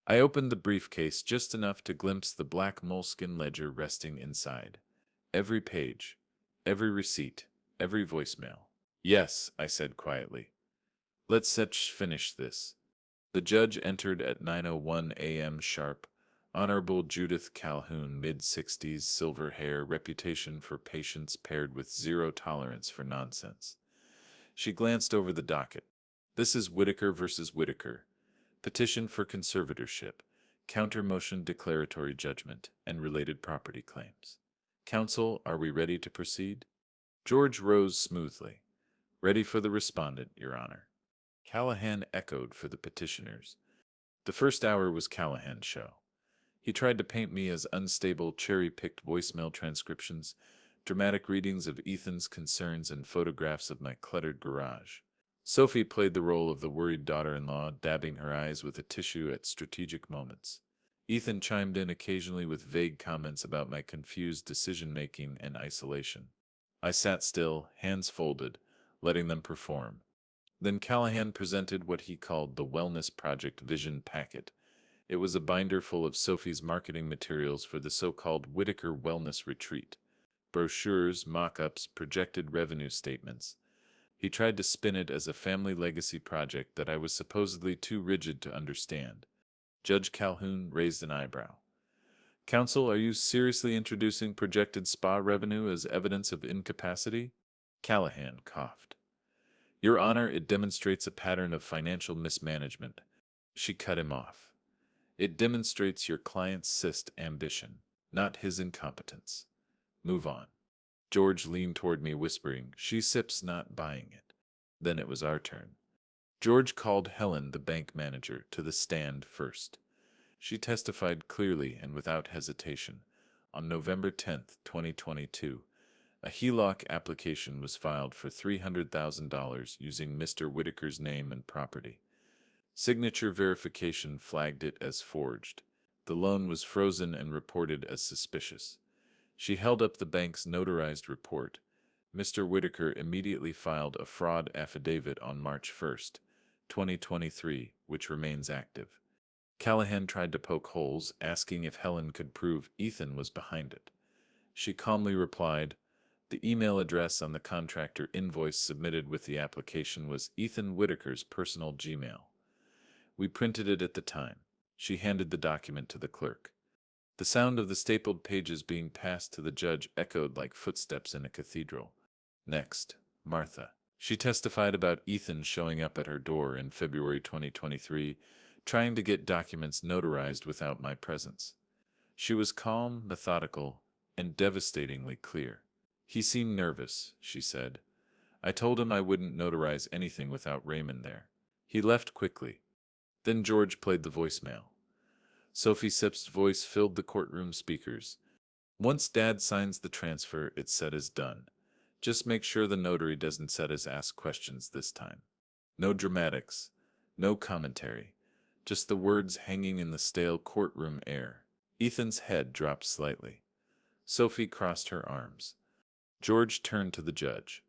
I opened the briefcase just enough to glimpse the black moleskin ledger resting inside. Every page, every receipt, every voicemail. Yes, I said quietly. Let's finish this. The judge entered at 9:01 a.m. sharp. Honorable Judith Calhoun, mid-60s, silver hair, reputation for patience paired with zero tolerance for nonsense. She glanced over the docket. This is Whitaker versus Whitaker. Petition for conservatorship, counter-motion declaratory judgment, and related property claims. Counsel, are we ready to proceed? George rose smoothly. Ready for the respondent, Your Honor. Callahan echoed for the petitioners. The first hour was Callahan's show. He tried to paint me as unstable, cherry-picked voicemail transcriptions, dramatic readings of Ethan's concerns, and photographs of my cluttered garage. Sophie played the role of the worried daughter-in-law, dabbing her eyes with a tissue at strategic moments. Ethan chimed in occasionally with vague comments about my confused decision-making and isolation. I sat still, hands folded, letting them perform. Then Callahan presented what he called the Wellness Project Vision Packet. It was a binder full of Sophie's marketing materials for the so-called Whitaker Wellness Retreat. Brochures, mock-ups, projected revenue statements. He tried to spin it as a family legacy project that I was supposedly too rigid to understand. Judge Calhoun raised an eyebrow. Counsel, are you seriously introducing projected spa revenue as evidence of incapacity? Callahan coughed. Your Honor, it demonstrates a pattern of financial mismanagement. She cut him off. It demonstrates your client's cyst ambition, not his incompetence. Move on. George leaned toward me, whispering, She sips, not buying it. Then it was our turn. George called Helen, the bank manager, to the stand first. She testified clearly and without hesitation. On November 10th, 2022, a HELOC application was filed for $300,000 using Mr. Whitaker's name and property. Signature verification flagged it as forged. The loan was frozen and reported as suspicious. She held up the bank's notarized report. Mr. Whitaker immediately filed a fraud affidavit on March 1st, 2023, which remains active. Callahan tried to poke holes, asking if Helen could prove Ethan was behind it. She calmly replied, the email address on the contractor invoice submitted with the application was Ethan Whitaker's personal Gmail. We printed it at the time. She handed the document to the clerk. The sound of the stapled pages being passed to the judge echoed like footsteps in a cathedral. Next, Martha. She testified about Ethan showing up at her door in February 2023, trying to get documents notarized without my presence. She was calm, methodical, and devastatingly clear. He seemed nervous, she said. I told him I wouldn't notarize anything without Raymond there. He left quickly. Then George played the voicemail. Sophie Sipp's voice filled the courtroom speakers. Once Dad signs the transfer, it's set as done. Just make sure the notary doesn't set us ask questions this time. No dramatics, no commentary, just the words hanging in the stale courtroom air. Ethan's head dropped slightly. Sophie crossed her arms. George turned to the judge.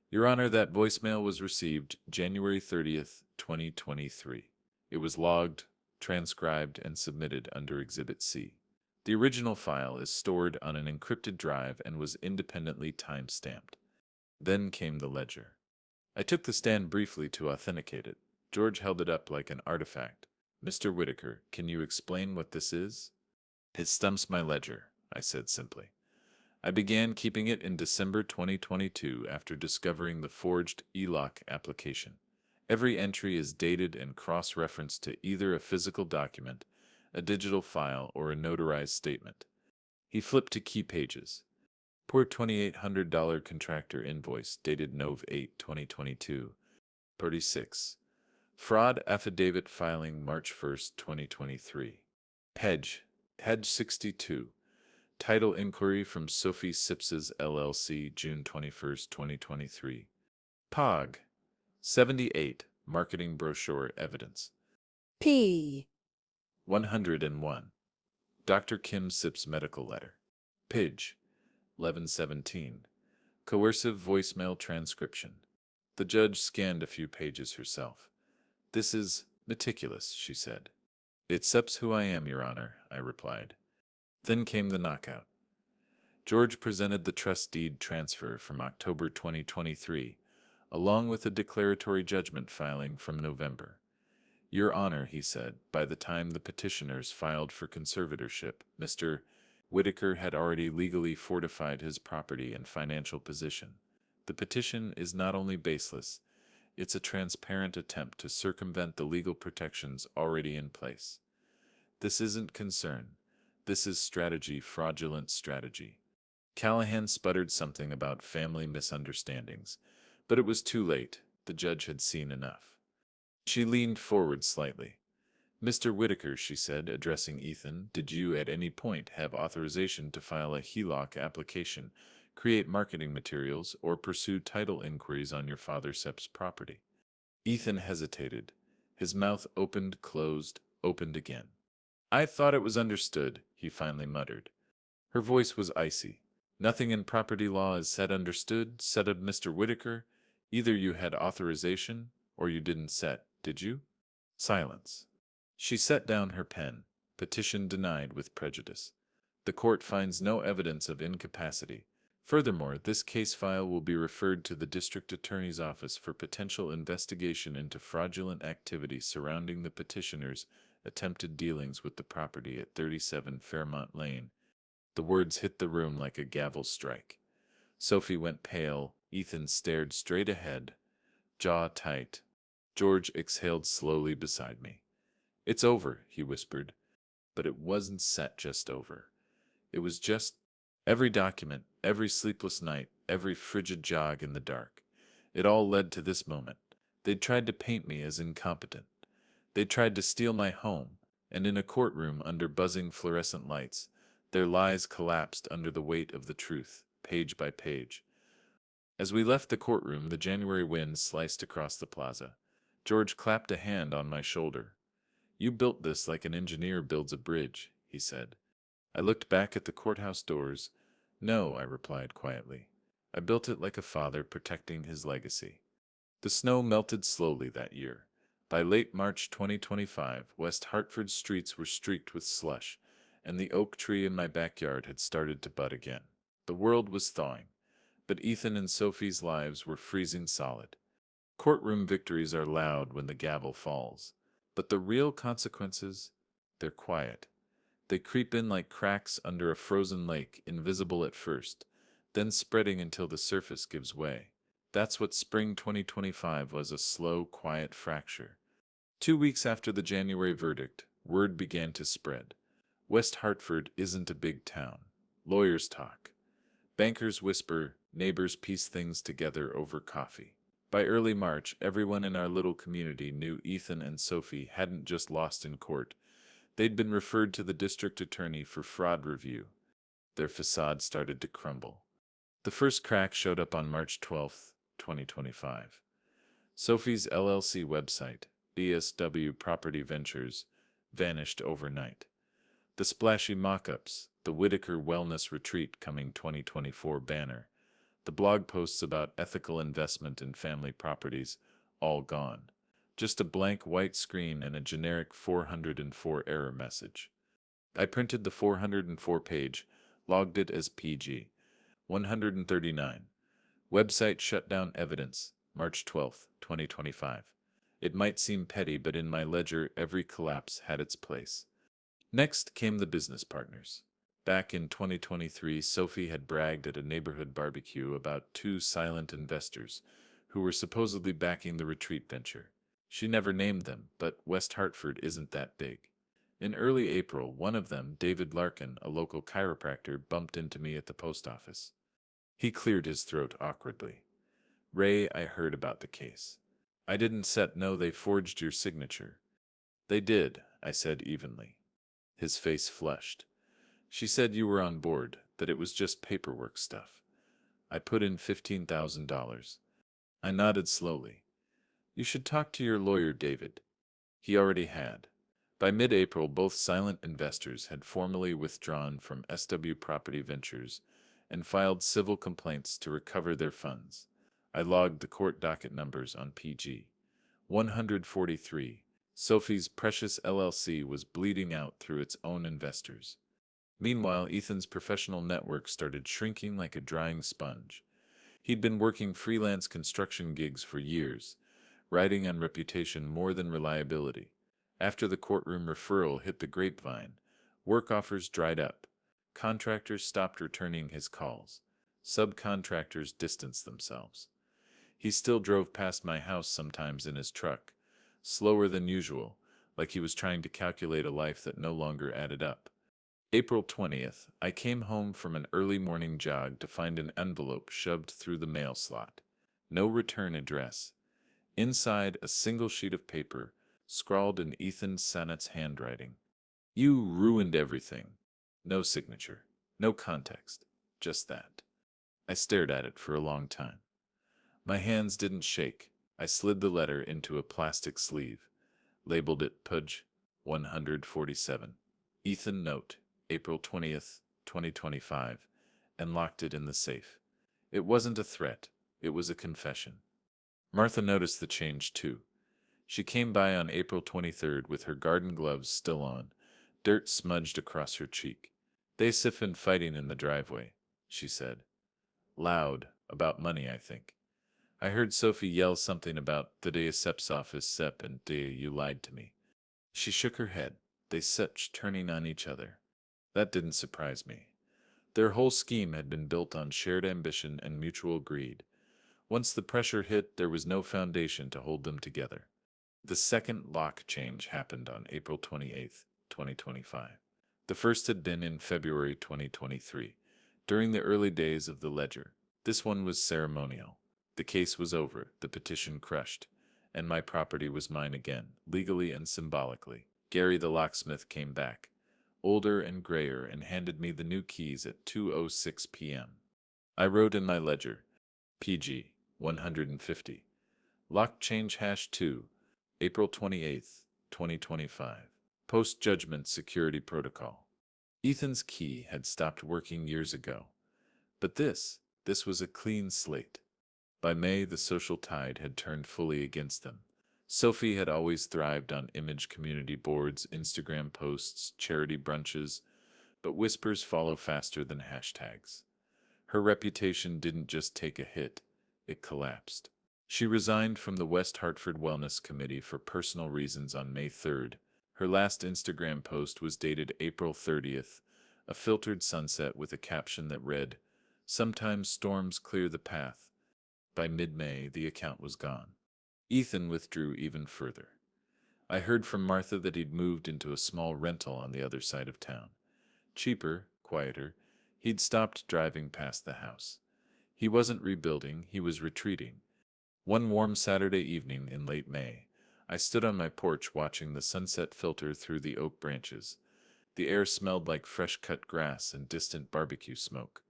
Your Honor, that voicemail was received January 30th, 2023. It was logged, transcribed, and submitted under Exhibit C. The original file is stored on an encrypted drive and was independently time-stamped. Then came the ledger. I took the stand briefly to authenticate it. George held it up like an artifact. Mr. Whitaker, can you explain what this is? It stumps my ledger, I said simply. I began keeping it in December 2022 after discovering the forged ELOC application. Every entry is dated and cross-referenced to either a physical document, a digital file, or a notarized statement. He flipped to key pages. Poor $2,800 contractor invoice dated Nov 8, 2022. 36. Fraud affidavit filing March 1st, 2023. Hedge 62. Title inquiry from Sophie Sipps's LLC, June 21st, 2023. POG 78. Marketing brochure evidence. P. 101. Dr. Kim Sipp's medical letter. PIDGE 1117. Coercive voicemail transcription. The judge scanned a few pages herself. This is meticulous, she said. It accepts who I am, Your Honor, I replied. Then came the knockout. George presented the trust deed transfer from October 2023, along with a declaratory judgment filing from November. Your Honor, he said, by the time the petitioners filed for conservatorship, Mr. Whitaker had already legally fortified his property and financial position. The petition is not only baseless, it's a transparent attempt to circumvent the legal protections already in place. This isn't concern. This is strategy, fraudulent strategy. Callahan sputtered something about family misunderstandings, but it was too late. The judge had seen enough. She leaned forward slightly. Mr. Whitaker, she said, addressing Ethan, did you at any point have authorization to file a HELOC application, create marketing materials, or pursue title inquiries on your father Sepp's property? Ethan hesitated. His mouth opened, closed, opened again. I thought it was understood, he finally muttered. Her voice was icy. Nothing in property law is said understood, said Mr. Whitaker. Either you had authorization, or you didn't set, did you? Silence. She set down her pen. Petition denied with prejudice. The court finds no evidence of incapacity. Furthermore, this case file will be referred to the district attorney's office for potential investigation into fraudulent activity surrounding the petitioner's attempted dealings with the property at 37 Fairmont Lane. The words hit the room like a gavel strike. Sophie went pale. Ethan stared straight ahead, jaw tight. George exhaled slowly beside me. It's over, he whispered. But it wasn't set just over. It was just every document, every sleepless night, every frigid jog in the dark. It all led to this moment. They'd tried to paint me as incompetent. They'd tried to steal my home, and in a courtroom under buzzing fluorescent lights, their lies collapsed under the weight of the truth, page by page. As we left the courtroom, the January wind sliced across the plaza. George clapped a hand on my shoulder. You built this like an engineer builds a bridge, he said. I looked back at the courthouse doors. No, I replied quietly. I built it like a father protecting his legacy. The snow melted slowly that year. By late March 2025, West Hartford streets were streaked with slush, and the oak tree in my backyard had started to bud again. The world was thawing, but Ethan and Sophie's lives were freezing solid. Courtroom victories are loud when the gavel falls, but the real consequences, they're quiet. They creep in like cracks under a frozen lake, invisible at first, then spreading until the surface gives way. That's what spring 2025 was, a slow, quiet fracture. 2 weeks after the January verdict, word began to spread. West Hartford isn't a big town. Lawyers talk. Bankers whisper, neighbors piece things together over coffee. By early March, everyone in our little community knew Ethan and Sophie hadn't just lost in court. They'd been referred to the district attorney for fraud review. Their facade started to crumble. The first crack showed up on March 12th, 2025. Sophie's LLC website, BSW Property Ventures, vanished overnight. The splashy mock-ups, the Whitaker Wellness Retreat Coming 2024 banner, the blog posts about ethical investment in family properties, all gone. Just a blank white screen and a generic 404 error message. I printed the 404 page, logged it as PG. 139. Website shutdown evidence, March 12th, 2025. It might seem petty, but in my ledger, every collapse had its place. Next came the business partners. Back in 2023, Sophie had bragged at a neighborhood barbecue about two silent investors who were supposedly backing the retreat venture. She never named them, but West Hartford isn't that big. In early April, one of them, David Larkin, a local chiropractor, bumped into me at the post office. He cleared his throat awkwardly. "Ray, I heard about the case. I didn't know they forged your signature." "They did," I said evenly. His face flushed. "She said you were on board, that it was just paperwork stuff. I put in $15,000. I nodded slowly. "You should talk to your lawyer, David." He already had. By mid-April, both silent investors had formally withdrawn from SW Property Ventures and filed civil complaints to recover their funds. I logged the court docket numbers on PG. 143. Sophie's Precious LLC was bleeding out through its own investors. Meanwhile, Ethan's professional network started shrinking like a drying sponge. He'd been working freelance construction gigs for years, riding on reputation more than reliability. After the courtroom referral hit the grapevine, work offers dried up. Contractors stopped returning his calls. Subcontractors distanced themselves. He still drove past my house sometimes in his truck, slower than usual, like he was trying to calculate a life that no longer added up. April 20th, I came home from an early morning jog to find an envelope shoved through the mail slot. No return address. Inside, a single sheet of paper, scrawled in Ethan Sannett's handwriting. "You ruined everything." No signature. No context. Just that. I stared at it for a long time. My hands didn't shake. I slid the letter into a plastic sleeve, labeled it Pudge 147. Ethan note, April 20th, 2025, and locked it in the safe. It wasn't a threat. It was a confession. Martha noticed the change too. She came by on April 23rd with her garden gloves still on, dirt smudged across her cheek. "They siphoned fighting in the driveway," she said. "Loud, about money, I think. I heard Sophie yell something about the day Sep's office, Sep, and day you lied to me." She shook her head. They such turning on each other. That didn't surprise me. Their whole scheme had been built on shared ambition and mutual greed. Once the pressure hit, there was no foundation to hold them together. The second lock change happened on April 28th, 2025. The first had been in February 2023, during the early days of the ledger. This one was ceremonial. The case was over, the petition crushed, and my property was mine again, legally and symbolically. Gary the locksmith came back, older and grayer, and handed me the new keys at 2:06 p.m. I wrote in my ledger, PG 150. Lock change #2, April 28th, 2025. Post-judgment security protocol. Ethan's key had stopped working years ago. But this was a clean slate. By May, the social tide had turned fully against them. Sophie had always thrived on image community boards, Instagram posts, charity brunches, but whispers follow faster than hashtags. Her reputation didn't just take a hit, it collapsed. She resigned from the West Hartford Wellness Committee for personal reasons on May 3rd. Her last Instagram post was dated April 30th, a filtered sunset with a caption that read, "Sometimes storms clear the path." By mid-May, the account was gone. Ethan withdrew even further. I heard from Martha that he'd moved into a small rental on the other side of town. Cheaper, quieter, he'd stopped driving past the house. He wasn't rebuilding, he was retreating. One warm Saturday evening in late May, I stood on my porch watching the sunset filter through the oak branches. The air smelled like fresh-cut grass and distant barbecue smoke.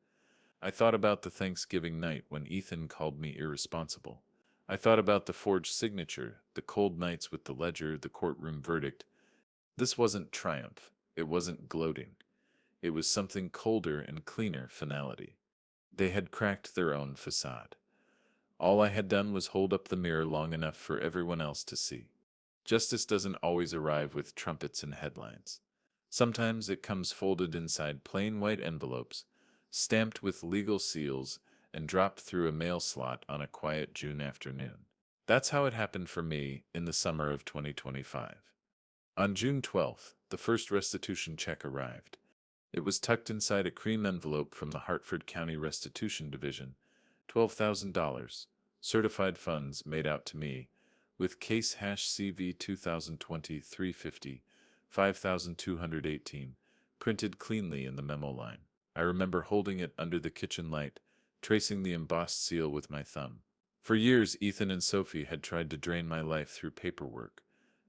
I thought about the Thanksgiving night when Ethan called me irresponsible. I thought about the forged signature, the cold nights with the ledger, the courtroom verdict. This wasn't triumph. It wasn't gloating. It was something colder and cleaner: finality. They had cracked their own facade. All I had done was hold up the mirror long enough for everyone else to see. Justice doesn't always arrive with trumpets and headlines. Sometimes it comes folded inside plain white envelopes, stamped with legal seals, and dropped through a mail slot on a quiet June afternoon. That's how it happened for me in the summer of 2025. On June 12th, the first restitution check arrived. It was tucked inside a cream envelope from the Hartford County Restitution Division. $12,000, certified funds made out to me, with case hash CV 2020-350, 5218, printed cleanly in the memo line. I remember holding it under the kitchen light, tracing the embossed seal with my thumb. For years, Ethan and Sophie had tried to drain my life through paperwork.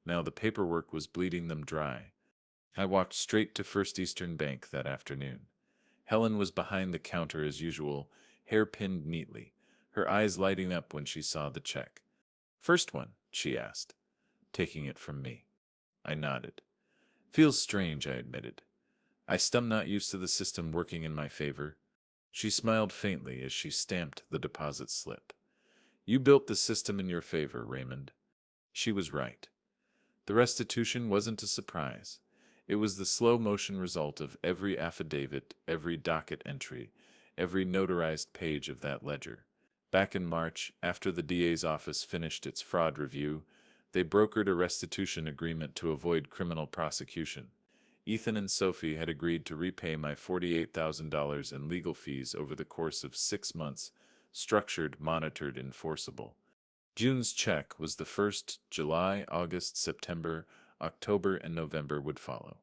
Now the paperwork was bleeding them dry. I walked straight to First Eastern Bank that afternoon. Helen was behind the counter as usual, hair pinned neatly, her eyes lighting up when she saw the check. "First one?" she asked, taking it from me. I nodded. "Feels strange," I admitted. "I still not used to the system working in my favor." She smiled faintly as she stamped the deposit slip. "You built the system in your favor, Raymond." She was right. The restitution wasn't a surprise. It was the slow-motion result of every affidavit, every docket entry, every notarized page of that ledger. Back in March, after the DA's office finished its fraud review, they brokered a restitution agreement to avoid criminal prosecution. Ethan and Sophie had agreed to repay my $48,000 in legal fees over the course of 6 months, structured, monitored, enforceable. June's check was the first. July, August, September, October, and November would follow.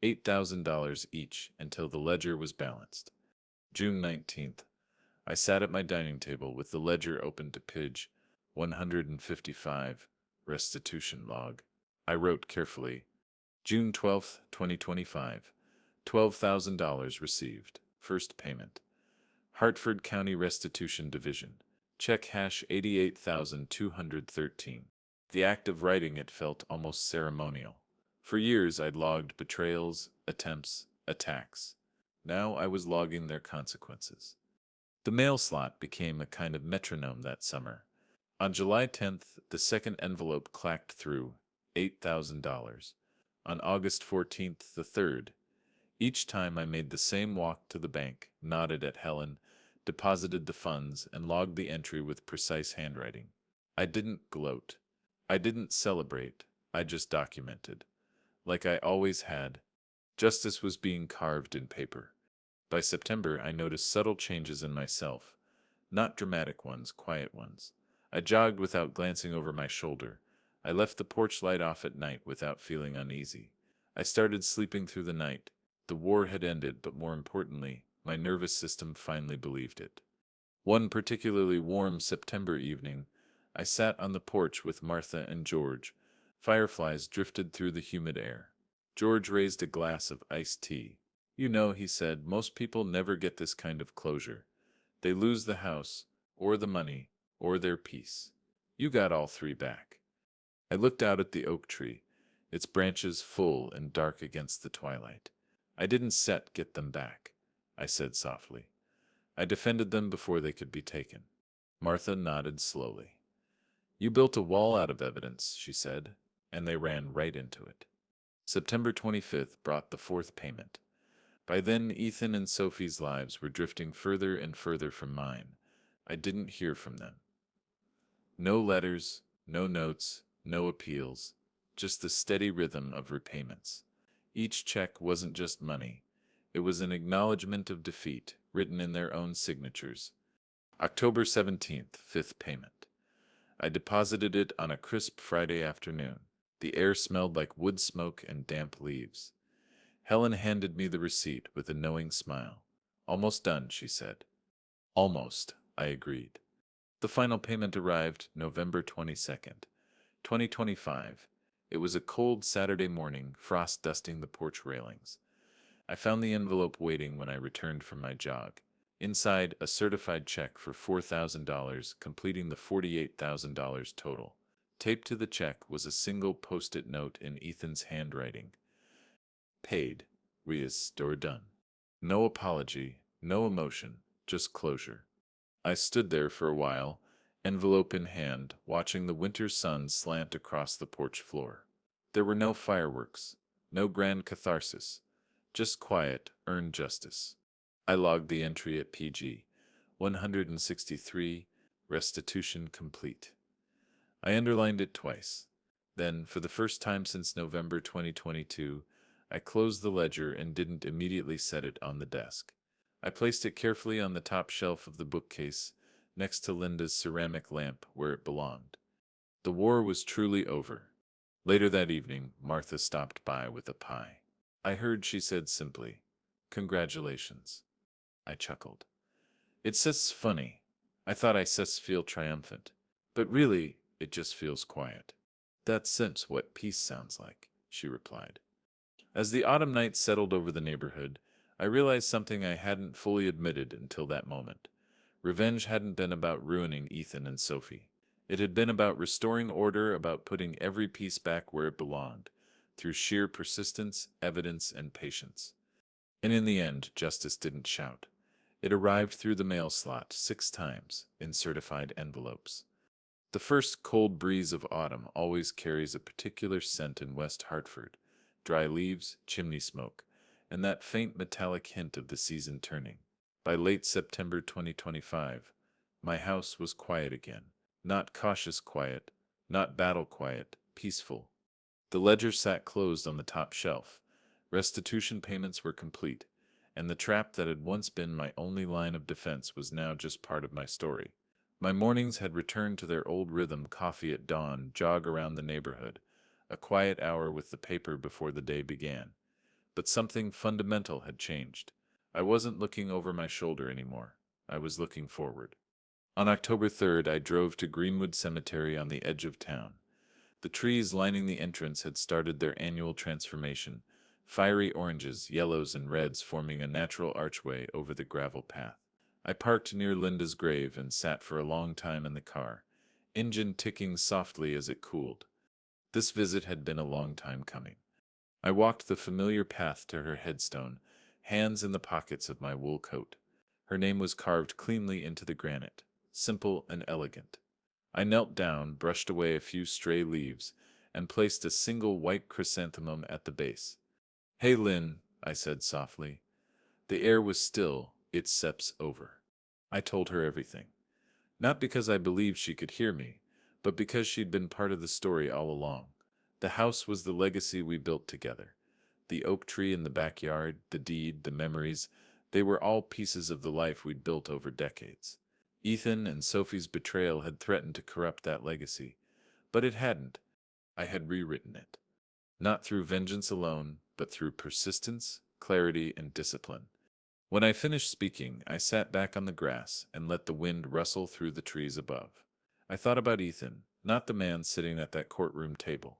$8,000 each until the ledger was balanced. June 19th. I sat at my dining table with the ledger open to page 155, restitution log. I wrote carefully, June 12th, 2025, $12,000 received, first payment. Hartford County Restitution Division. Check hash 88,213. The act of writing it felt almost ceremonial. For years I'd logged betrayals, attempts, attacks. Now I was logging their consequences. The mail slot became a kind of metronome that summer. On July 10th, the second envelope clacked through, $8,000. On August 14th, the third. Each time I made the same walk to the bank, nodded at Helen, deposited the funds, and logged the entry with precise handwriting. I didn't gloat. I didn't celebrate. I just documented. Like I always had. Justice was being carved in paper. By September, I noticed subtle changes in myself. Not dramatic ones, quiet ones. I jogged without glancing over my shoulder. I left the porch light off at night without feeling uneasy. I started sleeping through the night. The war had ended, but more importantly, my nervous system finally believed it. One particularly warm September evening, I sat on the porch with Martha and George. Fireflies drifted through the humid air. George raised a glass of iced tea. "You know," he said, "most people never get this kind of closure. They lose the house, or the money, or their peace. You got all three back." I looked out at the oak tree, its branches full and dark against the twilight. "I didn't get them back," I said softly. "I defended them before they could be taken." Martha nodded slowly. "You built a wall out of evidence," she said, "and they ran right into it." September 25th brought the fourth payment. By then, Ethan and Sophie's lives were drifting further and further from mine. I didn't hear from them. No letters, no notes, no appeals, just the steady rhythm of repayments. Each check wasn't just money. It was an acknowledgement of defeat, written in their own signatures. October 17th, fifth payment. I deposited it on a crisp Friday afternoon. The air smelled like wood smoke and damp leaves. Helen handed me the receipt with a knowing smile. "Almost done," she said. "Almost," I agreed. The final payment arrived November 22nd. 2025. It was a cold Saturday morning, frost dusting the porch railings. I found the envelope waiting when I returned from my jog. Inside, a certified check for $4,000, completing the $48,000 total. Taped to the check was a single post-it note in Ethan's handwriting. Paid. Restored done. No apology, no emotion, just closure. I stood there for a while, envelope in hand, watching the winter sun slant across the porch floor. There were no fireworks, no grand catharsis, just quiet, earned justice. I logged the entry at PG 163, restitution complete. I underlined it twice. Then, for the first time since November 2022, I closed the ledger and didn't immediately set it on the desk. I placed it carefully on the top shelf of the bookcase, next to Linda's ceramic lamp where it belonged. The war was truly over. Later that evening, Martha stopped by with a pie. I heard she said simply, "Congratulations." I chuckled. It says funny. I thought I says feel triumphant. But really, it just feels quiet. That's since what peace sounds like, she replied. As the autumn night settled over the neighborhood, I realized something I hadn't fully admitted until that moment. Revenge hadn't been about ruining Ethan and Sophie. It had been about restoring order, about putting every piece back where it belonged, through sheer persistence, evidence, and patience. And in the end, justice didn't shout. It arrived through the mail slot 6 times in certified envelopes. The first cold breeze of autumn always carries a particular scent in West Hartford: dry leaves, chimney smoke, and that faint metallic hint of the season turning. By late September 2025, my house was quiet again. Not cautious quiet, not battle quiet, peaceful. The ledger sat closed on the top shelf. Restitution payments were complete, and the trap that had once been my only line of defense was now just part of my story. My mornings had returned to their old rhythm: coffee at dawn, jog around the neighborhood, a quiet hour with the paper before the day began. But something fundamental had changed. I wasn't looking over my shoulder anymore. I was looking forward. On October 3rd, I drove to Greenwood Cemetery on the edge of town. The trees lining the entrance had started their annual transformation, fiery oranges, yellows, and reds forming a natural archway over the gravel path. I parked near Linda's grave and sat for a long time in the car, engine ticking softly as it cooled. This visit had been a long time coming. I walked the familiar path to her headstone, hands in the pockets of my wool coat. Her name was carved cleanly into the granite, simple and elegant. I knelt down, brushed away a few stray leaves, and placed a single white chrysanthemum at the base. "Hey, Lynn," I said softly. The air was still, its steps over. I told her everything. Not because I believed she could hear me, but because she'd been part of the story all along. The house was the legacy we built together. The oak tree in the backyard, the deed, the memories, they were all pieces of the life we'd built over decades. Ethan and Sophie's betrayal had threatened to corrupt that legacy, but it hadn't. I had rewritten it. Not through vengeance alone, but through persistence, clarity, and discipline. When I finished speaking, I sat back on the grass and let the wind rustle through the trees above. I thought about Ethan, not the man sitting at that courtroom table,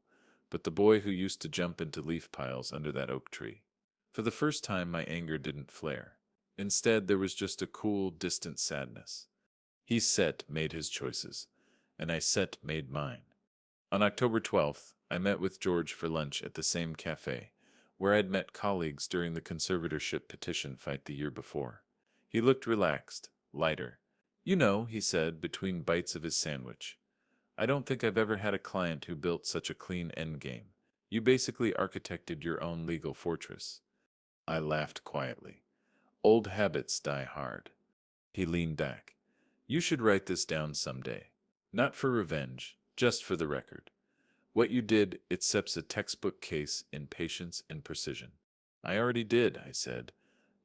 but the boy who used to jump into leaf piles under that oak tree. For the first time, my anger didn't flare. Instead, there was just a cool, distant sadness. He set made his choices, and I set made mine. On October 12th, I met with George for lunch at the same cafe, where I'd met colleagues during the conservatorship petition fight the year before. He looked relaxed, lighter. "You know," he said between bites of his sandwich, "I don't think I've ever had a client who built such a clean endgame. You basically architected your own legal fortress." I laughed quietly. Old habits die hard. He leaned back. "You should write this down someday. Not for revenge, just for the record. What you did, it sets a textbook case in patience and precision." "I already did," I said,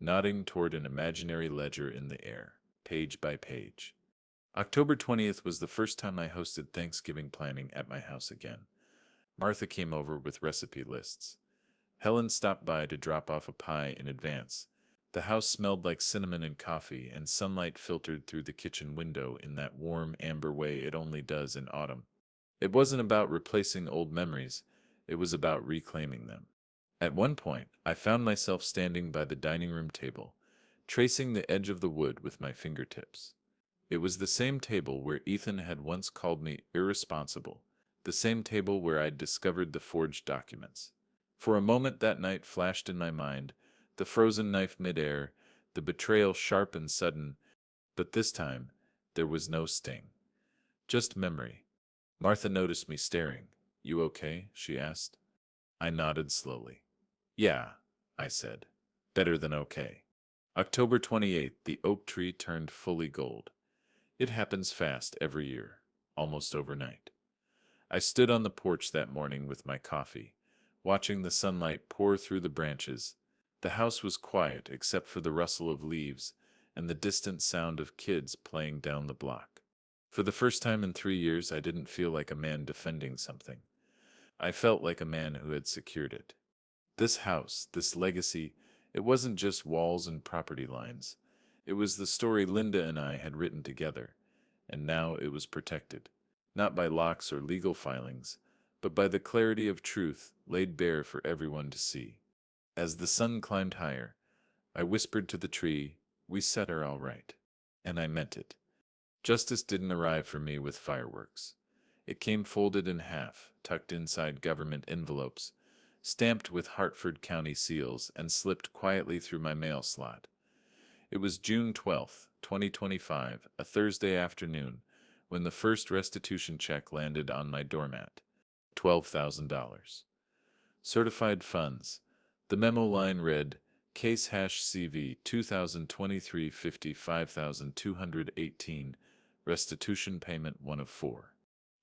nodding toward an imaginary ledger in the air, page by page. October 20th was the first time I hosted Thanksgiving planning at my house again. Martha came over with recipe lists. Helen stopped by to drop off a pie in advance. The house smelled like cinnamon and coffee, and sunlight filtered through the kitchen window in that warm, amber way it only does in autumn. It wasn't about replacing old memories, it was about reclaiming them. At one point, I found myself standing by the dining room table, tracing the edge of the wood with my fingertips. It was the same table where Ethan had once called me irresponsible, the same table where I'd discovered the forged documents. For a moment that night flashed in my mind, the frozen knife midair, the betrayal sharp and sudden, but this time there was no sting. Just memory. Martha noticed me staring. "You okay?" she asked. I nodded slowly. "Yeah," I said. "Better than okay." October 28th, the oak tree turned fully gold. It happens fast every year, almost overnight. I stood on the porch that morning with my coffee, watching the sunlight pour through the branches. The house was quiet except for the rustle of leaves and the distant sound of kids playing down the block. For the first time in 3 years, I didn't feel like a man defending something. I felt like a man who had secured it. This house, this legacy, it wasn't just walls and property lines. It was the story Linda and I had written together, and now it was protected, not by locks or legal filings, but by the clarity of truth laid bare for everyone to see. As the sun climbed higher, I whispered to the tree, "We set her all right." And I meant it. Justice didn't arrive for me with fireworks. It came folded in half, tucked inside government envelopes, stamped with Hartford County seals, and slipped quietly through my mail slot. It was June 12th, 2025, a Thursday afternoon, when the first restitution check landed on my doormat. $12,000. Certified funds. The memo line read, Case hash CV 2023 55,218, restitution payment 1 of 4.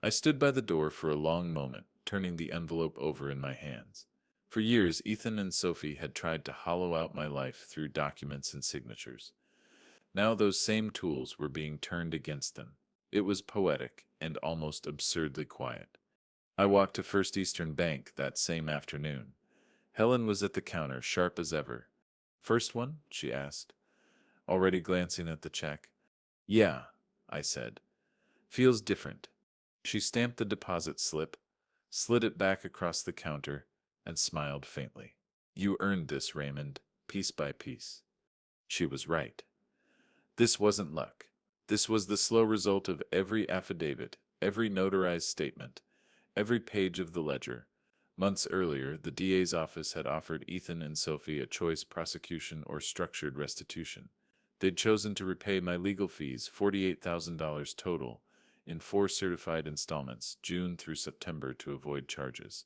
I stood by the door for a long moment, turning the envelope over in my hands. For years, Ethan and Sophie had tried to hollow out my life through documents and signatures. Now those same tools were being turned against them. It was poetic and almost absurdly quiet. I walked to First Eastern Bank that same afternoon. Helen was at the counter, sharp as ever. "First one?" she asked, already glancing at the check. "Yeah," I said. "Feels different." She stamped the deposit slip, slid it back across the counter, and smiled faintly. "You earned this, Raymond, piece by piece." She was right. This wasn't luck. This was the slow result of every affidavit, every notarized statement, every page of the ledger. Months earlier, the DA's office had offered Ethan and Sophie a choice prosecution or structured restitution. They'd chosen to repay my legal fees, $48,000 total, in 4 certified installments, June through September, to avoid charges.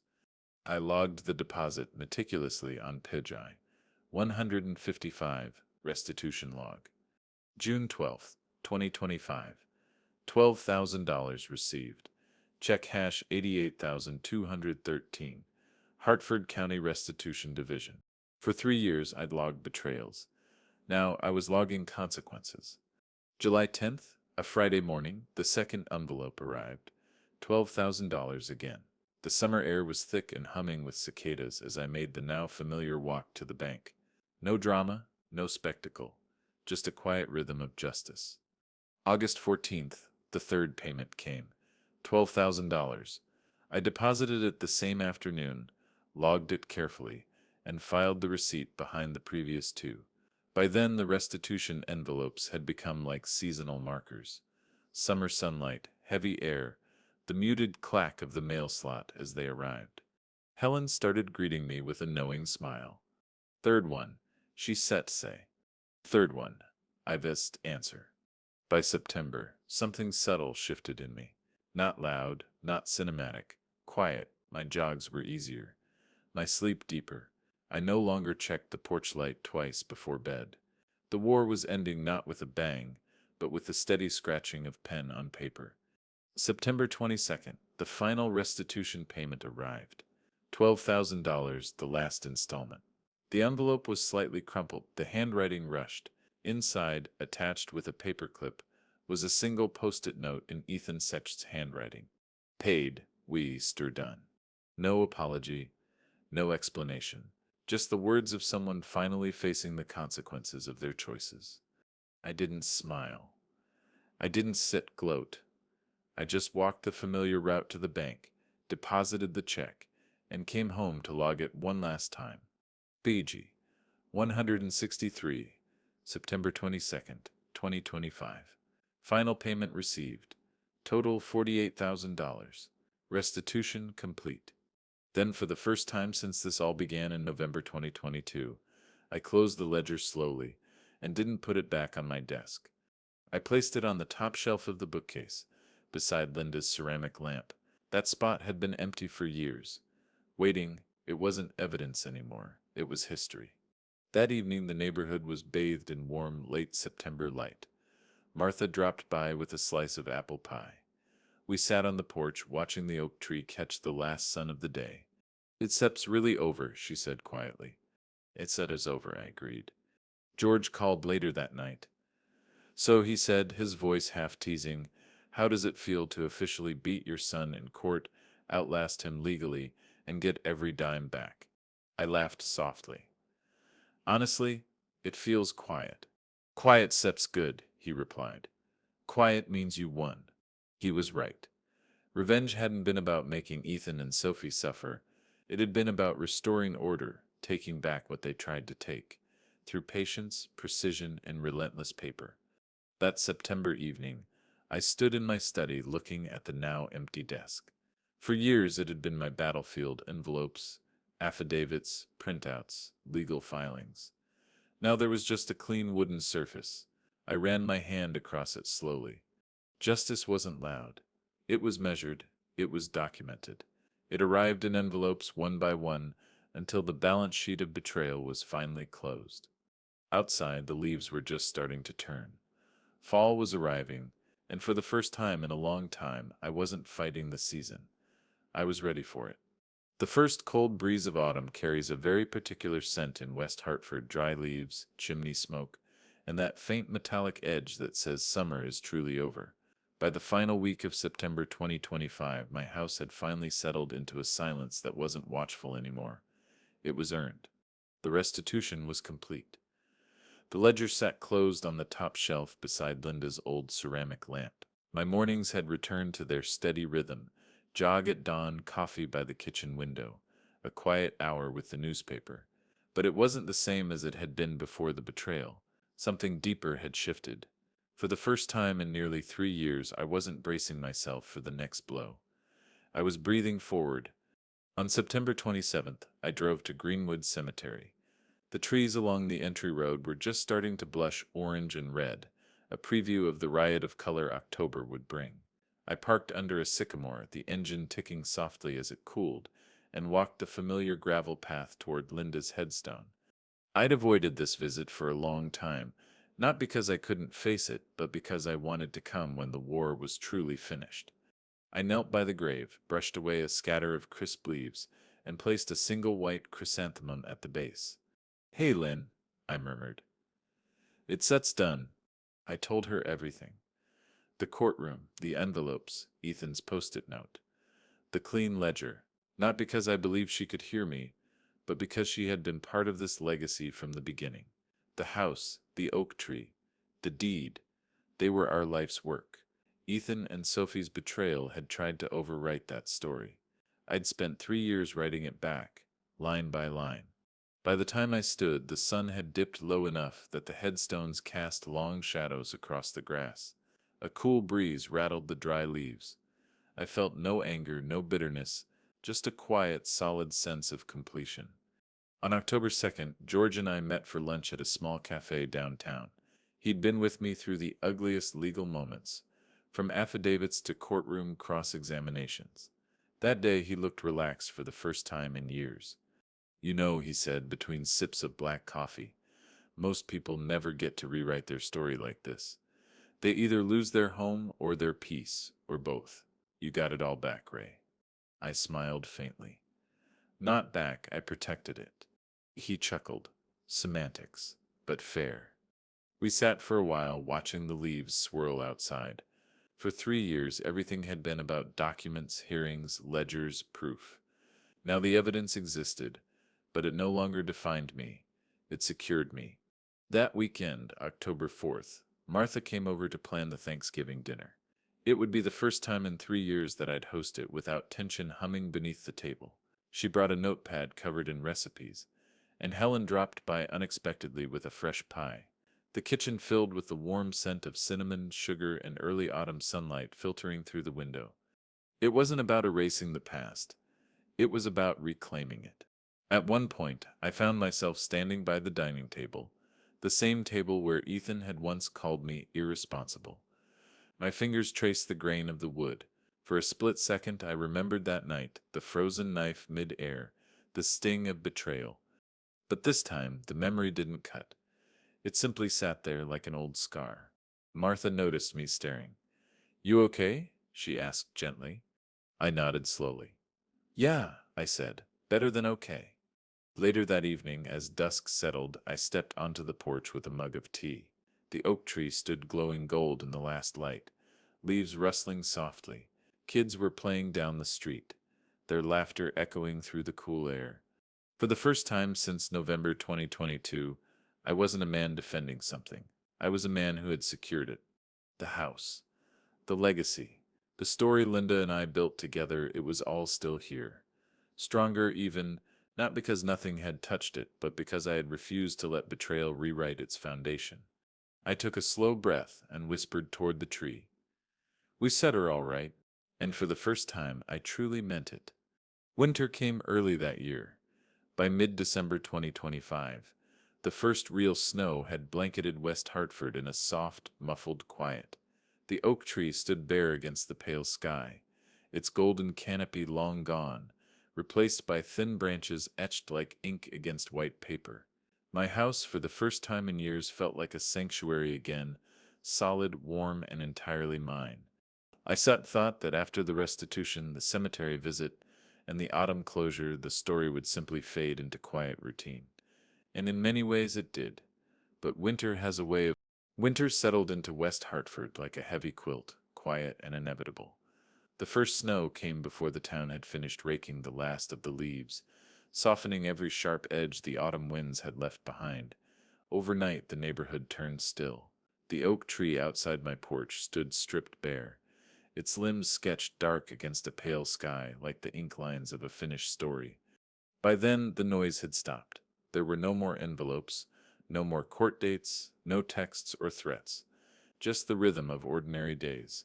I logged the deposit meticulously on Pidgey. 155, restitution log. June 12th, 2025. $12,000 received. Check hash 88,213. Hartford County Restitution Division. For 3 years, I'd logged betrayals. Now I was logging consequences. July 10th, a Friday morning, the second envelope arrived. $12,000 again. The summer air was thick and humming with cicadas as I made the now familiar walk to the bank. No drama, no spectacle, just a quiet rhythm of justice. August 14th, the third payment came. $12,000. I deposited it the same afternoon, logged it carefully, and filed the receipt behind the previous 2. By then, the restitution envelopes had become like seasonal markers. Summer sunlight, heavy air, the muted clack of the mail slot as they arrived. Helen started greeting me with a knowing smile. "Third one," she set say. "Third one," I vist answer. By September, something subtle shifted in me. Not loud, not cinematic, quiet. My jogs were easier, my sleep deeper. I no longer checked the porch light twice before bed. The war was ending not with a bang, but with the steady scratching of pen on paper. September 22nd, the final restitution payment arrived. $12,000, the last installment. The envelope was slightly crumpled, the handwriting rushed. Inside, attached with a paperclip, was a single post-it note in Ethan Sech's handwriting. "Paid, we stir done." No apology, no explanation, just the words of someone finally facing the consequences of their choices. I didn't smile. I didn't sit gloat. I just walked the familiar route to the bank, deposited the check, and came home to log it one last time. BG 163, September 22nd, 2025. Final payment received. Total $48,000. Restitution complete. Then, for the first time since this all began in November 2022, I closed the ledger slowly and didn't put it back on my desk. I placed it on the top shelf of the bookcase, beside Linda's ceramic lamp. That spot had been empty for years. Waiting, it wasn't evidence anymore, it was history. That evening the neighborhood was bathed in warm, late September light. Martha dropped by with a slice of apple pie. We sat on the porch watching the oak tree catch the last sun of the day. "It's really over," she said quietly. "It's over," I agreed. George called later that night. "So," he said, his voice half teasing, "how does it feel to officially beat your son in court, outlast him legally, and get every dime back?" I laughed softly. "Honestly, it feels quiet." "Quiet 'cept's good," he replied. "Quiet means you won." He was right. Revenge hadn't been about making Ethan and Sophie suffer. It had been about restoring order, taking back what they tried to take, through patience, precision, and relentless paper. That September evening, I stood in my study looking at the now empty desk. For years it had been my battlefield: envelopes, affidavits, printouts, legal filings. Now there was just a clean wooden surface. I ran my hand across it slowly. Justice wasn't loud. It was measured. It was documented. It arrived in envelopes one by one until the balance sheet of betrayal was finally closed. Outside, the leaves were just starting to turn. Fall was arriving, and for the first time in a long time, I wasn't fighting the season. I was ready for it. The first cold breeze of autumn carries a very particular scent in West Hartford: dry leaves, chimney smoke, and that faint metallic edge that says summer is truly over. By the final week of September 2025, my house had finally settled into a silence that wasn't watchful anymore. It was earned. The restitution was complete. The ledger sat closed on the top shelf beside Linda's old ceramic lamp. My mornings had returned to their steady rhythm: jog at dawn, coffee by the kitchen window, a quiet hour with the newspaper. But it wasn't the same as it had been before the betrayal. Something deeper had shifted. For the first time in nearly 3 years, I wasn't bracing myself for the next blow. I was breathing forward. On September 27th, I drove to Greenwood Cemetery. The trees along the entry road were just starting to blush orange and red, a preview of the riot of color October would bring. I parked under a sycamore, the engine ticking softly as it cooled, and walked the familiar gravel path toward Linda's headstone. I'd avoided this visit for a long time, not because I couldn't face it, but because I wanted to come when the war was truly finished. I knelt by the grave, brushed away a scatter of crisp leaves, and placed a single white chrysanthemum at the base. "Hey, Lynn," I murmured. "It's done." I told her everything. The courtroom, the envelopes, Ethan's post-it note, the clean ledger, not because I believed she could hear me, but because she had been part of this legacy from the beginning. The house, the oak tree, the deed, they were our life's work. Ethan and Sophie's betrayal had tried to overwrite that story. I'd spent 3 years writing it back, line by line. By the time I stood, the sun had dipped low enough that the headstones cast long shadows across the grass. A cool breeze rattled the dry leaves. I felt no anger, no bitterness, just a quiet, solid sense of completion. On October 2nd, George and I met for lunch at a small cafe downtown. He'd been with me through the ugliest legal moments, from affidavits to courtroom cross-examinations. That day he looked relaxed for the first time in years. "You know," he said between sips of black coffee, "most people never get to rewrite their story like this. They either lose their home or their peace, or both. You got it all back, Ray." I smiled faintly. "Not back, I protected it." He chuckled. "Semantics, but fair." We sat for a while, watching the leaves swirl outside. For 3 years, everything had been about documents, hearings, ledgers, proof. Now the evidence existed, but it no longer defined me. It secured me. That weekend, October 4th, Martha came over to plan the Thanksgiving dinner. It would be the first time in 3 years that I'd host it without tension humming beneath the table. She brought a notepad covered in recipes, and Helen dropped by unexpectedly with a fresh pie. The kitchen filled with the warm scent of cinnamon, sugar, and early autumn sunlight filtering through the window. It wasn't about erasing the past. It was about reclaiming it. At one point, I found myself standing by the dining table, the same table where Ethan had once called me irresponsible. My fingers traced the grain of the wood. For a split second, I remembered that night, the frozen knife mid-air, the sting of betrayal. But this time, the memory didn't cut. It simply sat there like an old scar. Martha noticed me staring. "You okay?" she asked gently. I nodded slowly. "Yeah," I said, "better than okay." Later that evening, as dusk settled, I stepped onto the porch with a mug of tea. The oak tree stood glowing gold in the last light, leaves rustling softly. Kids were playing down the street, their laughter echoing through the cool air. For the first time since November 2022, I wasn't a man defending something. I was a man who had secured it. The house, the legacy, the story Linda and I built together, it was all still here. Stronger even, not because nothing had touched it, but because I had refused to let betrayal rewrite its foundation. I took a slow breath and whispered toward the tree. "We set her all right." And for the first time, I truly meant it. Winter came early that year. By mid-December 2025, the first real snow had blanketed West Hartford in a soft, muffled quiet. The oak tree stood bare against the pale sky, its golden canopy long gone, replaced by thin branches etched like ink against white paper. My house, for the first time in years, felt like a sanctuary again, solid, warm, and entirely mine. Thought that after the restitution, the cemetery visit, and the autumn closure, the story would simply fade into quiet routine. And in many ways it did. But winter settled into West Hartford like a heavy quilt, quiet and inevitable. The first snow came before the town had finished raking the last of the leaves, softening every sharp edge the autumn winds had left behind. Overnight the neighborhood turned still. The oak tree outside my porch stood stripped bare, its limbs sketched dark against a pale sky like the ink lines of a finished story. By then, the noise had stopped. There were no more envelopes, no more court dates, no texts or threats, just the rhythm of ordinary days.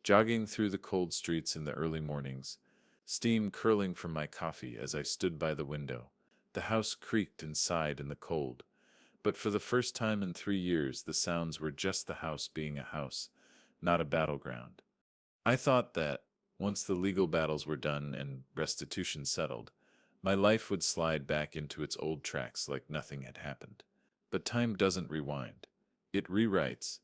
Jogging through the cold streets in the early mornings, steam curling from my coffee as I stood by the window. The house creaked and sighed in the cold, but for the first time in 3 years, the sounds were just the house being a house, not a battleground. I thought that, once the legal battles were done and restitution settled, my life would slide back into its old tracks like nothing had happened. But time doesn't rewind. It rewrites.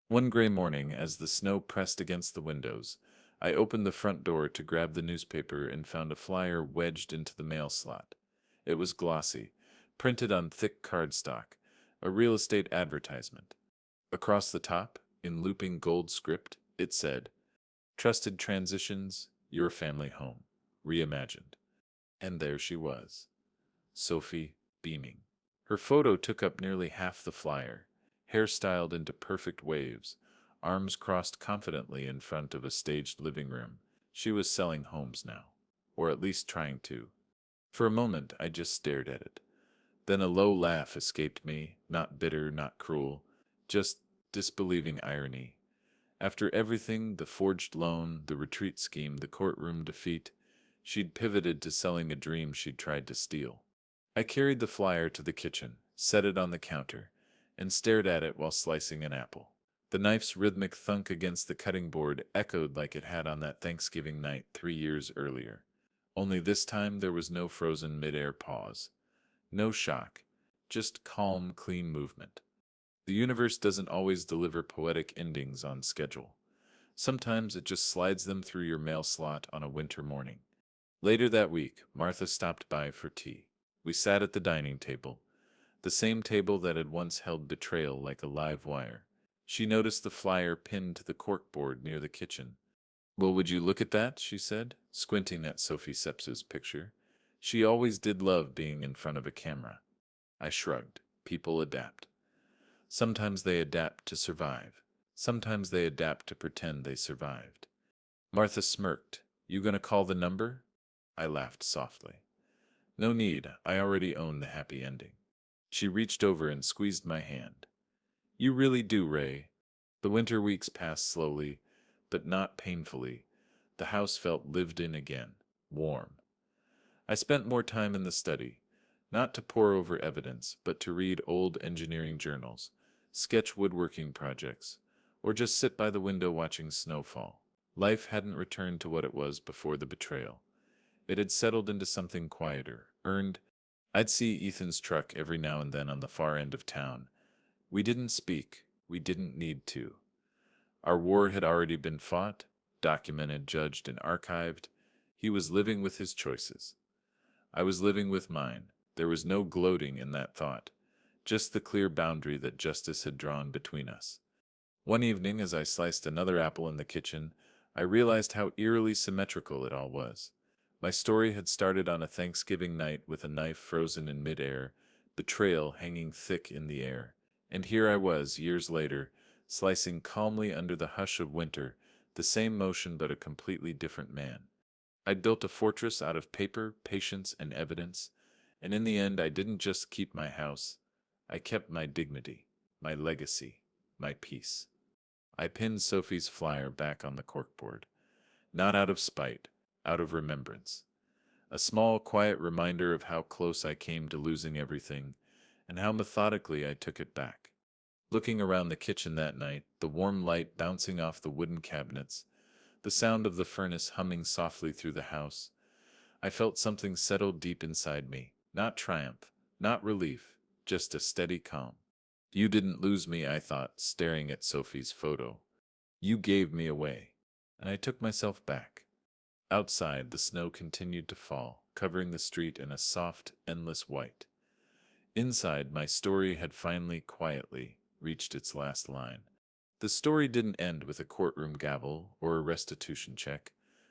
One gray morning, as the snow pressed against the windows, I opened the front door to grab the newspaper and found a flyer wedged into the mail slot. It was glossy, printed on thick cardstock, a real estate advertisement. Across the top, in looping gold script, it said, "Trusted Transitions, Your Family Home, Reimagined." And there she was, Sophie, beaming. Her photo took up nearly half the flyer, hair styled into perfect waves, arms crossed confidently in front of a staged living room. She was selling homes now, or at least trying to. For a moment, I just stared at it. Then a low laugh escaped me, not bitter, not cruel, just disbelieving irony. After everything, the forged loan, the retreat scheme, the courtroom defeat, she'd pivoted to selling a dream she'd tried to steal. I carried the flyer to the kitchen, set it on the counter, and stared at it while slicing an apple. The knife's rhythmic thunk against the cutting board echoed like it had on that Thanksgiving night 3 years earlier. Only this time there was no frozen mid-air pause. No shock, just calm, clean movement. The universe doesn't always deliver poetic endings on schedule. Sometimes it just slides them through your mail slot on a winter morning. Later that week, Martha stopped by for tea. We sat at the dining table, the same table that had once held betrayal like a live wire. She noticed the flyer pinned to the corkboard near the kitchen. "Well, would you look at that?" she said, squinting at Sophie Seps's picture. She always did love being in front of a camera. I shrugged. People adapt. Sometimes they adapt to survive. Sometimes they adapt to pretend they survived. Martha smirked. You gonna call the number? I laughed softly. No need, I already own the happy ending. She reached over and squeezed my hand. You really do, Ray. The winter weeks passed slowly, but not painfully. The house felt lived in again, warm. I spent more time in the study, not to pore over evidence, but to read old engineering journals, sketch woodworking projects, or just sit by the window watching snowfall. Life hadn't returned to what it was before the betrayal. It had settled into something quieter, earned. I'd see Ethan's truck every now and then on the far end of town. We didn't speak. We didn't need to. Our war had already been fought, documented, judged, and archived. He was living with his choices. I was living with mine. There was no gloating in that thought, just the clear boundary that justice had drawn between us. One evening, as I sliced another apple in the kitchen, I realized how eerily symmetrical it all was. My story had started on a Thanksgiving night with a knife frozen in midair, betrayal hanging thick in the air. And here I was, years later, slicing calmly under the hush of winter, the same motion but a completely different man. I'd built a fortress out of paper, patience, and evidence, and in the end I didn't just keep my house, I kept my dignity, my legacy, my peace. I pinned Sophie's flyer back on the corkboard, not out of spite, out of remembrance. A small, quiet reminder of how close I came to losing everything, and how methodically I took it back. Looking around the kitchen that night, the warm light bouncing off the wooden cabinets, the sound of the furnace humming softly through the house, I felt something settle deep inside me. Not triumph, not relief, just a steady calm. You didn't lose me, I thought, staring at Sophie's photo. You gave me away. And I took myself back. Outside, the snow continued to fall, covering the street in a soft, endless white. Inside, my story had finally, quietly, reached its last line. The story didn't end with a courtroom gavel, or a restitution check,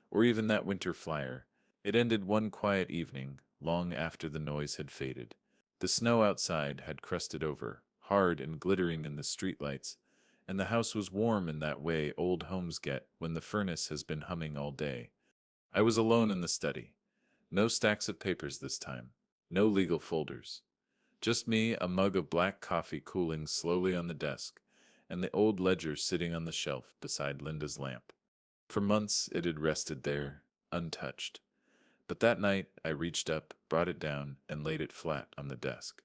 or even that winter flyer. It ended one quiet evening, long after the noise had faded. The snow outside had crusted over, hard and glittering in the streetlights, and the house was warm in that way old homes get when the furnace has been humming all day. I was alone in the study. No stacks of papers this time. No legal folders. Just me, a mug of black coffee cooling slowly on the desk, and the old ledger sitting on the shelf beside Linda's lamp. For months it had rested there, untouched. But that night I reached up, brought it down, and laid it flat on the desk.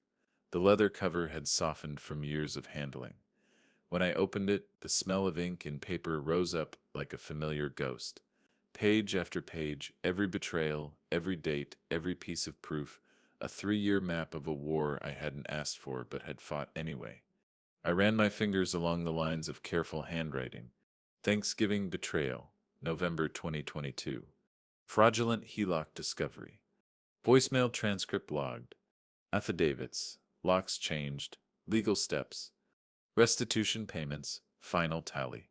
The leather cover had softened from years of handling. When I opened it, the smell of ink and paper rose up like a familiar ghost. Page after page, every betrayal, every date, every piece of proof, a 3-year map of a war I hadn't asked for but had fought anyway. I ran my fingers along the lines of careful handwriting. Thanksgiving betrayal, November 2022. Fraudulent HELOC discovery. Voicemail transcript logged. Affidavits. Locks changed. Legal steps. Restitution payments. Final tally.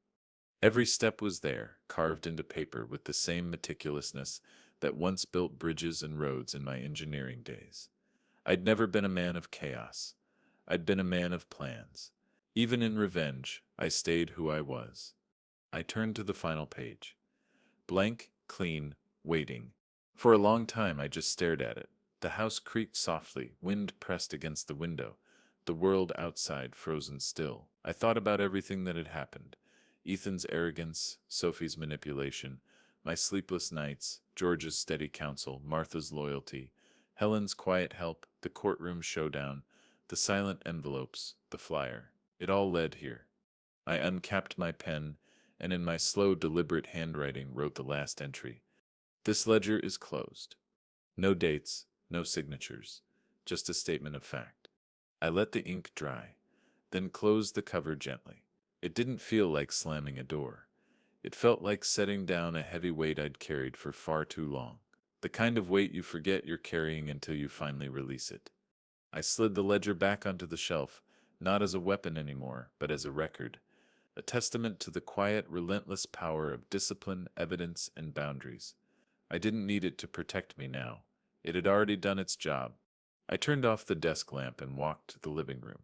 Every step was there, carved into paper with the same meticulousness that once built bridges and roads in my engineering days. I'd never been a man of chaos. I'd been a man of plans. Even in revenge, I stayed who I was. I turned to the final page. Blank, clean, waiting. For a long time I just stared at it. The house creaked softly, wind pressed against the window, the world outside frozen still. I thought about everything that had happened. Ethan's arrogance, Sophie's manipulation, my sleepless nights, George's steady counsel, Martha's loyalty, Helen's quiet help, the courtroom showdown, the silent envelopes, the flyer. It all led here. I uncapped my pen, and in my slow, deliberate handwriting wrote the last entry. This ledger is closed. No dates, no signatures, just a statement of fact. I let the ink dry, then closed the cover gently. It didn't feel like slamming a door. It felt like setting down a heavy weight I'd carried for far too long. The kind of weight you forget you're carrying until you finally release it. I slid the ledger back onto the shelf, not as a weapon anymore, but as a record. A testament to the quiet, relentless power of discipline, evidence, and boundaries. I didn't need it to protect me now. It had already done its job. I turned off the desk lamp and walked to the living room.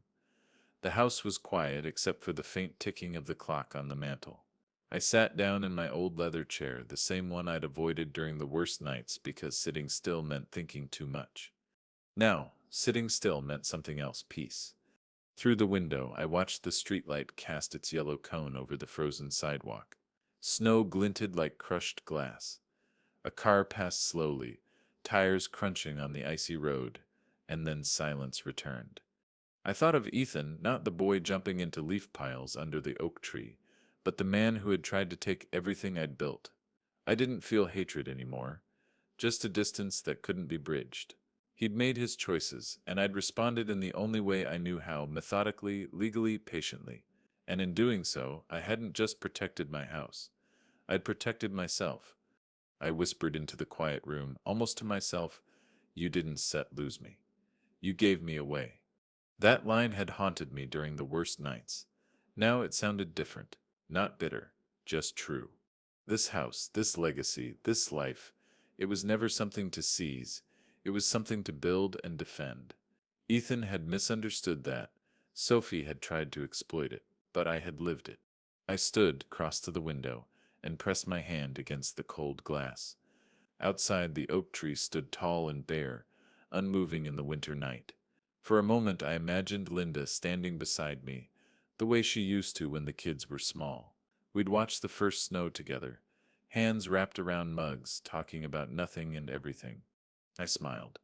The house was quiet except for the faint ticking of the clock on the mantel. I sat down in my old leather chair, the same one I'd avoided during the worst nights because sitting still meant thinking too much. Now, sitting still meant something else, peace. Through the window, I watched the streetlight cast its yellow cone over the frozen sidewalk. Snow glinted like crushed glass. A car passed slowly, tires crunching on the icy road, and then silence returned. I thought of Ethan, not the boy jumping into leaf piles under the oak tree, but the man who had tried to take everything I'd built. I didn't feel hatred anymore, just a distance that couldn't be bridged. He'd made his choices, and I'd responded in the only way I knew how, methodically, legally, patiently. And in doing so, I hadn't just protected my house. I'd protected myself. I whispered into the quiet room, almost to myself, "You didn't lose me. You gave me away." That line had haunted me during the worst nights. Now it sounded different, not bitter, just true. This house, this legacy, this life, it was never something to seize, it was something to build and defend. Ethan had misunderstood that. Sophie had tried to exploit it, but I had lived it. I stood, crossed to the window, and pressed my hand against the cold glass. Outside, the oak tree stood tall and bare, unmoving in the winter night. For a moment I imagined Linda standing beside me, the way she used to when the kids were small. We'd watch the first snow together, hands wrapped around mugs, talking about nothing and everything. I smiled.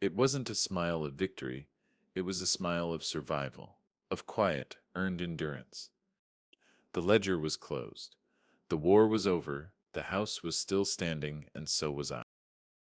It wasn't a smile of victory, it was a smile of survival, of quiet, earned endurance. The ledger was closed. The war was over, the house was still standing, and so was I.